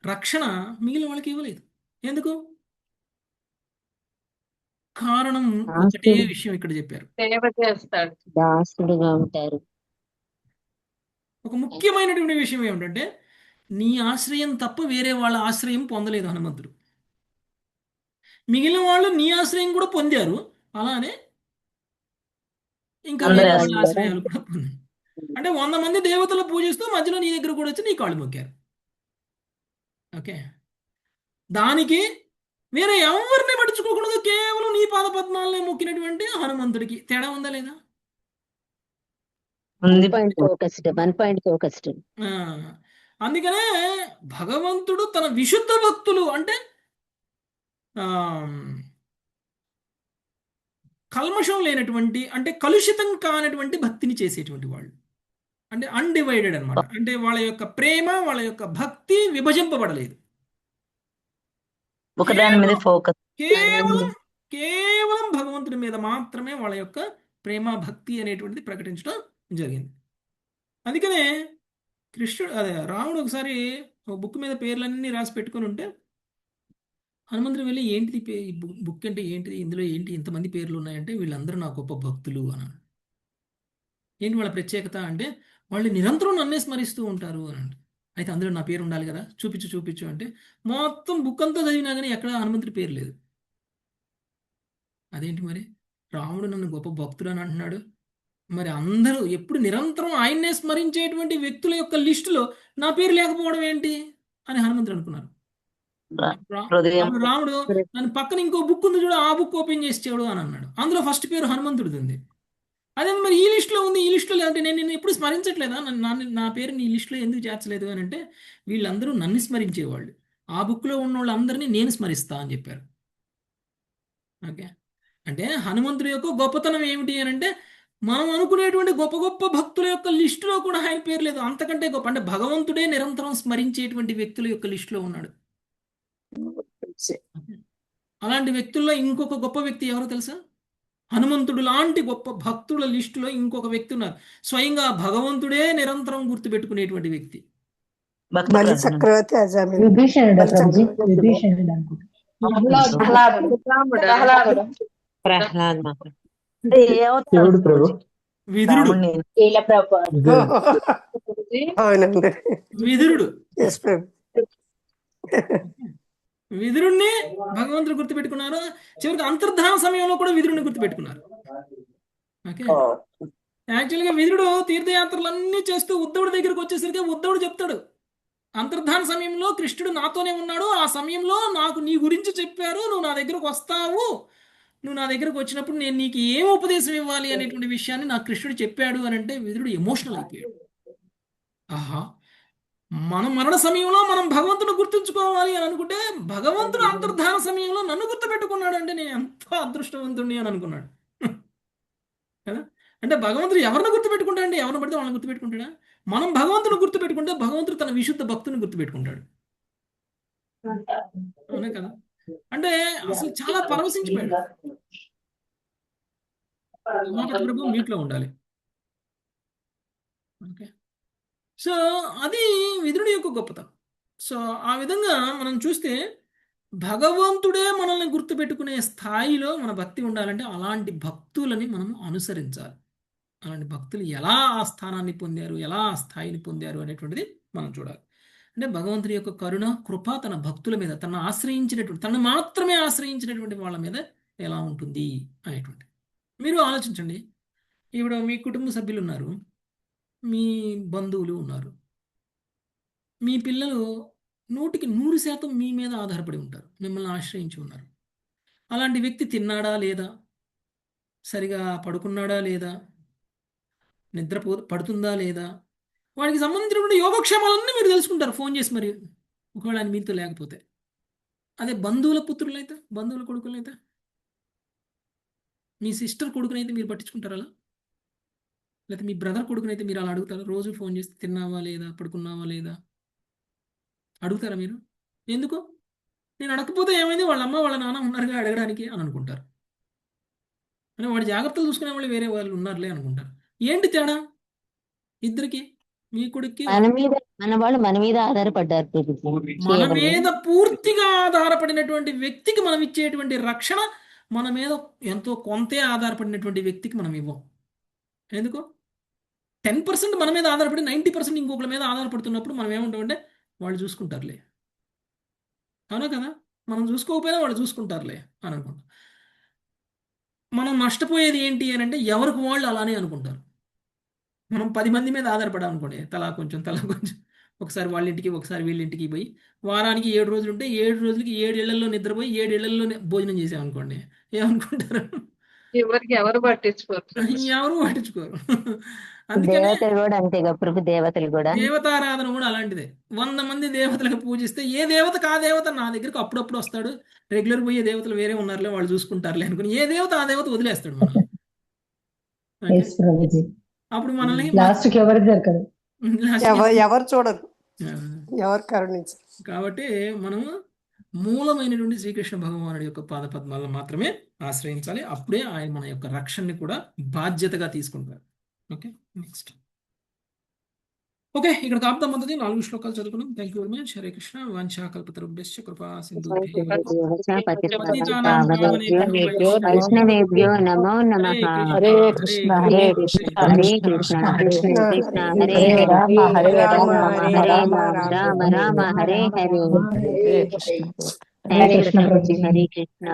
రక్షణ మిగిలిన వాళ్ళకి ఇవ్వలేదు. ఎందుకు? కారణం ఒకటే విషయం ఇక్కడ చెప్పారు. సేవ చేస్తాడు, దాసుడుగా ఉంటారు. ఒక ముఖ్యమైనటువంటి విషయం ఏమిటంటే, నీ ఆశ్రయం తప్ప వేరే వాళ్ళ ఆశ్రయం పొందలేదు హనుమంతుడు. మిగిలిన వాళ్ళు నీ ఆశ్రయం కూడా పొందారు, అలానే ఇంకా వేరే వాళ్ళ ఆశ్రయాలు కూడా పొందారు. అంటే 100 మంది దేవతలు పూజిస్తూ మధ్యలో నీ దగ్గర కూడా వచ్చి నీ కాళ్ళు మొక్కారు. ఓకే, దానికి వేరే ఎవరిని పట్టించుకోకుండా కేవలం నీ పాదపద్మాలనే మొక్కినటువంటి హనుమంతుడికి తేడా ఉందా లేదా? అందుకనే భగవంతుడు తన విశుద్ధ భక్తులు అంటే కల్మషం లేనటువంటి, అంటే కలుషితం కానటువంటి భక్తిని చేసేటువంటి వాళ్ళు, అంటే అన్డివైడెడ్ అన్నమాట. అంటే వాళ్ళ యొక్క ప్రేమ, వాళ్ళ యొక్క భక్తి విభజింపబడలేదు. ఒకదాని మీద ఫోకస్. కేవలం భగవంతుడి మీద మాత్రమే వాళ్ళ యొక్క ప్రేమ, భక్తి అనేటువంటిది ప్రకటించడం జరిగింది. అందుకనే రాముడు ఒకసారి ఒక బుక్ మీద పేర్లన్నీ రాసి పెట్టుకుని ఉంటే హనుమంతుడు వెళ్ళి, ఏంటిది ఈ బుక్ అంటే ఏంటిది, ఇందులో ఏంటి ఇంతమంది పేర్లు ఉన్నాయంటే, వీళ్ళందరూ నా గొప్ప భక్తులు అన్నాడు. ఏంటి వాళ్ళ ప్రత్యేకత అంటే వాళ్ళు నిరంతరం నన్నే స్మరిస్తూ ఉంటారు అని అంటే. అయితే అందులో నా పేరు ఉండాలి కదా, చూపించు చూపించు అంటే మొత్తం బుక్ అంతా చదివినా కానీ ఎక్కడ హనుమంతుడి పేరు లేదు. అదేంటి మరి, రాముడు నన్ను గొప్ప భక్తుడు అని అంటున్నాడు, మరి అందరూ ఎప్పుడు నిరంతరం ఆయన్నే స్మరించేటువంటి వ్యక్తుల యొక్క లిస్టులో నా పేరు లేకపోవడం ఏంటి అని హనుమంతుడు అనుకున్నారు. హృదయం అప్పుడు రాముడు నన్ను పక్కన ఇంకో బుక్ ఉంది చూడు, ఆ బుక్ ఓపెన్ చేసి చూడు అని అన్నాడు. అందులో ఫస్ట్ పేరు హనుమంతుడిది ఉంది. అదే మరి ఈ లిస్టులో ఉంది, ఈ లిస్టులో లేదంటే నేను నిన్ను ఎప్పుడు స్మరించట్లేదా, నా పేరు నీ లిస్టులో ఎందుకు చేర్చలేదు అని అంటే వీళ్ళందరూ నన్ను స్మరించేవాళ్ళు, ఆ బుక్లో ఉన్న వాళ్ళందరినీ నేను స్మరిస్తా అని చెప్పారు. ఓకే, అంటే హనుమంతుడి యొక్క గొప్పతనం ఏమిటి అని అంటే మనం అనుకునేటువంటి గొప్ప గొప్ప భక్తుల యొక్క లిస్టులో కూడా ఆయన పేరు లేదు. అంతకంటే గొప్ప అంటే భగవంతుడే నిరంతరం స్మరించేటువంటి వ్యక్తుల యొక్క లిస్టులో ఉన్నాడు. అలాంటి వ్యక్తుల్లో ఇంకొక గొప్ప వ్యక్తి ఎవరో తెలుసా? హనుమంతుడు లాంటి గొప్ప భక్తుల లిస్టులో ఇంకొక వ్యక్తి ఉన్నారు. స్వయంగా భగవంతుడే నిరంతరం గుర్తుపెట్టుకునేటువంటి వ్యక్తి. బలి చక్రవర్తి అజామిల్ విభీషణుడు ప్రభుజీ, చక్రవర్తి. విభీషణుడు అనుకుంటా. ప్రహ్లాదుడు ప్రహ్లాదుడు ప్రహ్లాద్ మాత్రం అంటే ఏ అవతారం శివుడు ప్రభు. విదురుడు, రాముడిని శ్రీల ప్రభుపాద. అవునండి. విదురుడు ఎస్ ప్రభు. విదురుణ్ణి భగవంతుడు గుర్తుపెట్టుకున్నారు. చివరికి అంతర్ధాన సమయంలో కూడా విదురుని గుర్తుపెట్టుకున్నారు. ఓకే, యాక్చువల్గా విదురుడు తీర్థయాత్రలన్నీ చేస్తూ ఉద్ధవుడి దగ్గరికి వచ్చేసరికి ఉద్ధవుడు చెప్తాడు, అంతర్ధాన సమయంలో కృష్ణుడు నాతోనే ఉన్నాడు, ఆ సమయంలో నాకు నీ గురించి చెప్పారు, నువ్వు నా దగ్గరకు వస్తావు, నువ్వు నా దగ్గరకు వచ్చినప్పుడు నేను నీకు ఏం ఉపదేశం ఇవ్వాలి అనేటువంటి విషయాన్ని నాకు కృష్ణుడు చెప్పాడు అని అంటే విదురుడు ఎమోషనల్ అయిపోయాడు. ఆహా, మన మరణ సమయంలో మనం భగవంతుని గుర్తుంచుకోవాలి అని అనుకుంటే భగవంతుడు అంతర్ధాన సమయంలో నన్ను గుర్తుపెట్టుకున్నాడు అంటే నేను ఎంతో అదృష్టవంతుడిని అని అనుకున్నాడు కదా. అంటే భగవంతుడు ఎవరిని గుర్తుపెట్టుకుంటాడండి? ఎవరిని పడితే వాళ్ళని గుర్తుపెట్టుకుంటాడా? మనం భగవంతుని గుర్తుపెట్టుకుంటే భగవంతుడు తన విశుద్ధ భక్తుని గుర్తుపెట్టుకుంటాడు. అవునే కదా. అంటే అసలు చాలా పరవశించిపోయాడు. ఉమాపతి ప్రభు మీట్లో ఉండాలి. ఓకే, సో అది విదురుడి యొక్క గొప్పతనం. సో ఆ విధంగా మనం చూస్తే భగవంతుడే మనల్ని గుర్తుపెట్టుకునే స్థాయిలో మన భక్తి ఉండాలంటే అలాంటి భక్తులని మనం అనుసరించాలి. అలాంటి భక్తులు ఎలా ఆ స్థానాన్ని పొందారు, ఎలా ఆ స్థాయిని పొందారు అనేటువంటిది మనం చూడాలి. అంటే భగవంతుడి యొక్క కరుణ కృప తన భక్తుల మీద, తనను ఆశ్రయించినటువంటి, తనను మాత్రమే ఆశ్రయించినటువంటి వాళ్ళ మీద ఎలా ఉంటుంది అనేటువంటి. మీరు ఆలోచించండి, ఇప్పుడు మీ కుటుంబ సభ్యులు ఉన్నారు, మీ బంధువులు ఉన్నారు, మీ పిల్లలు 100% మీ మీద ఆధారపడి ఉంటారు, మిమ్మల్ని ఆశ్రయించి ఉన్నారు. అలాంటి వ్యక్తి తిన్నాడా లేదా, సరిగా పడుకున్నాడా లేదా, నిద్ర పడుతుందా లేదా, వాడికి సంబంధించినటువంటి యోగక్షేమాలన్నీ మీరు తెలుసుకుంటారు ఫోన్ చేసి. మరి ఒకవేళ ఆయన మీతో లేకపోతే, అదే బంధువుల పుత్రులైతే, బంధువుల కొడుకులైతే, మీ సిస్టర్ కొడుకునైతే మీరు పట్టించుకుంటారా అలా? లేకపోతే మీ బ్రదర్ కొడుకునైతే మీరు అలా అడుగుతారా? రోజు ఫోన్ చేసి తిన్నావా లేదా, పడుకున్నావా లేదా అడుగుతారా మీరు? ఎందుకు? నేను అడగకపోతే ఏమైంది, వాళ్ళ అమ్మ వాళ్ళ నాన్న ఉన్నారుగా అడగడానికి అని అనుకుంటారు. అని వాడి జాగ్రత్తలు చూసుకునే వాళ్ళు వేరే వాళ్ళు ఉన్నారులే అనుకుంటారు. ఏంటి తేడా ఇద్దరికి? మీ కొడుక్కి మన వాళ్ళు మన మీద ఆధారపడ్డారు ప్రభుజీ. మన మీద పూర్తిగా ఆధారపడినటువంటి వ్యక్తికి మనం ఇచ్చేటువంటి రక్షణ మన మీద ఎంతో కొంతే ఆధారపడినటువంటి వ్యక్తికి మనం ఇవ్వం. ఎందుకు? 10% మన మీద ఆధారపడి 90% ఇంకొకరి మీద ఆధారపడుతున్నప్పుడు మనం ఏముంటామంటే వాళ్ళు చూసుకుంటారులే, అవునా కదా. మనం చూసుకోకపోయినా వాళ్ళు చూసుకుంటారులే అని అనుకుంటాం. మనం నష్టపోయేది ఏంటి అని అంటే ఎవరికి వాళ్ళు అలానే అనుకుంటారు. మనం 10 మంది మీద ఆధారపడామనుకోండి, తలా కొంచెం ఒకసారి వాళ్ళ ఇంటికి ఒకసారి వీళ్ళ ఇంటికి పోయి వారానికి 7 రోజులు ఉంటే 7 రోజులకి 7 ఇళ్లలో నిద్రపోయి 7 ఇళ్లలో భోజనం చేసామనుకోండి, ఏమనుకుంటారు? ఎవరు పట్టించుకోరు. ఎవరు పట్టించుకోరు. అందుకనే దేవతలు కూడా అంతేగా ప్రభు, దేవతలు కూడా దేవతారాధన కూడా అలాంటిదే. 100 మంది దేవతలకు పూజిస్తే ఏ దేవతకు ఆ దేవత నా దగ్గరికి అప్పుడప్పుడు వస్తాడు, రెగ్యులర్ పోయే దేవతలు వేరే ఉన్నారులే వాళ్ళు చూసుకుంటారులే అనుకుని ఏ దేవత ఆ దేవత వదిలేస్తాడు మనల్ని. ఓకే? అప్పుడు మనల్ని లాస్ట్కి ఎవరు దొరకదు, ఎవరు చూడరు, ఎవరు కరుణించరు. కాబట్టి మనము మూలమైనటువంటి శ్రీకృష్ణ భగవానుడి యొక్క పాదపద్మాలను మాత్రమే ఆశ్రయించాలి. అప్పుడే ఆయన మన యొక్క రక్షణని కూడా బాధ్యతగా తీసుకుంటారు. Okay, next. ఓకే, ఇక్కడ ఆపుదాం అంతది 4 శ్లోకాలు చదువుకున్నాం. Thank you very much. Hare Krishna. వంశా కల్పతరుభ్యశ్చ కృపా సింధుభ్యః పతితానాం పావనేభ్యో వైష్ణవేభ్యో నమో నమః. హరే కృష్ణ హరే కృష్ణ హరే కృష్ణ కృష్ణ కృష్ణ హరే హరే హరే రామ రామ రామ హరే హరే. హరే కృష్ణ ప్రభుజీ, హరే కృష్ణ.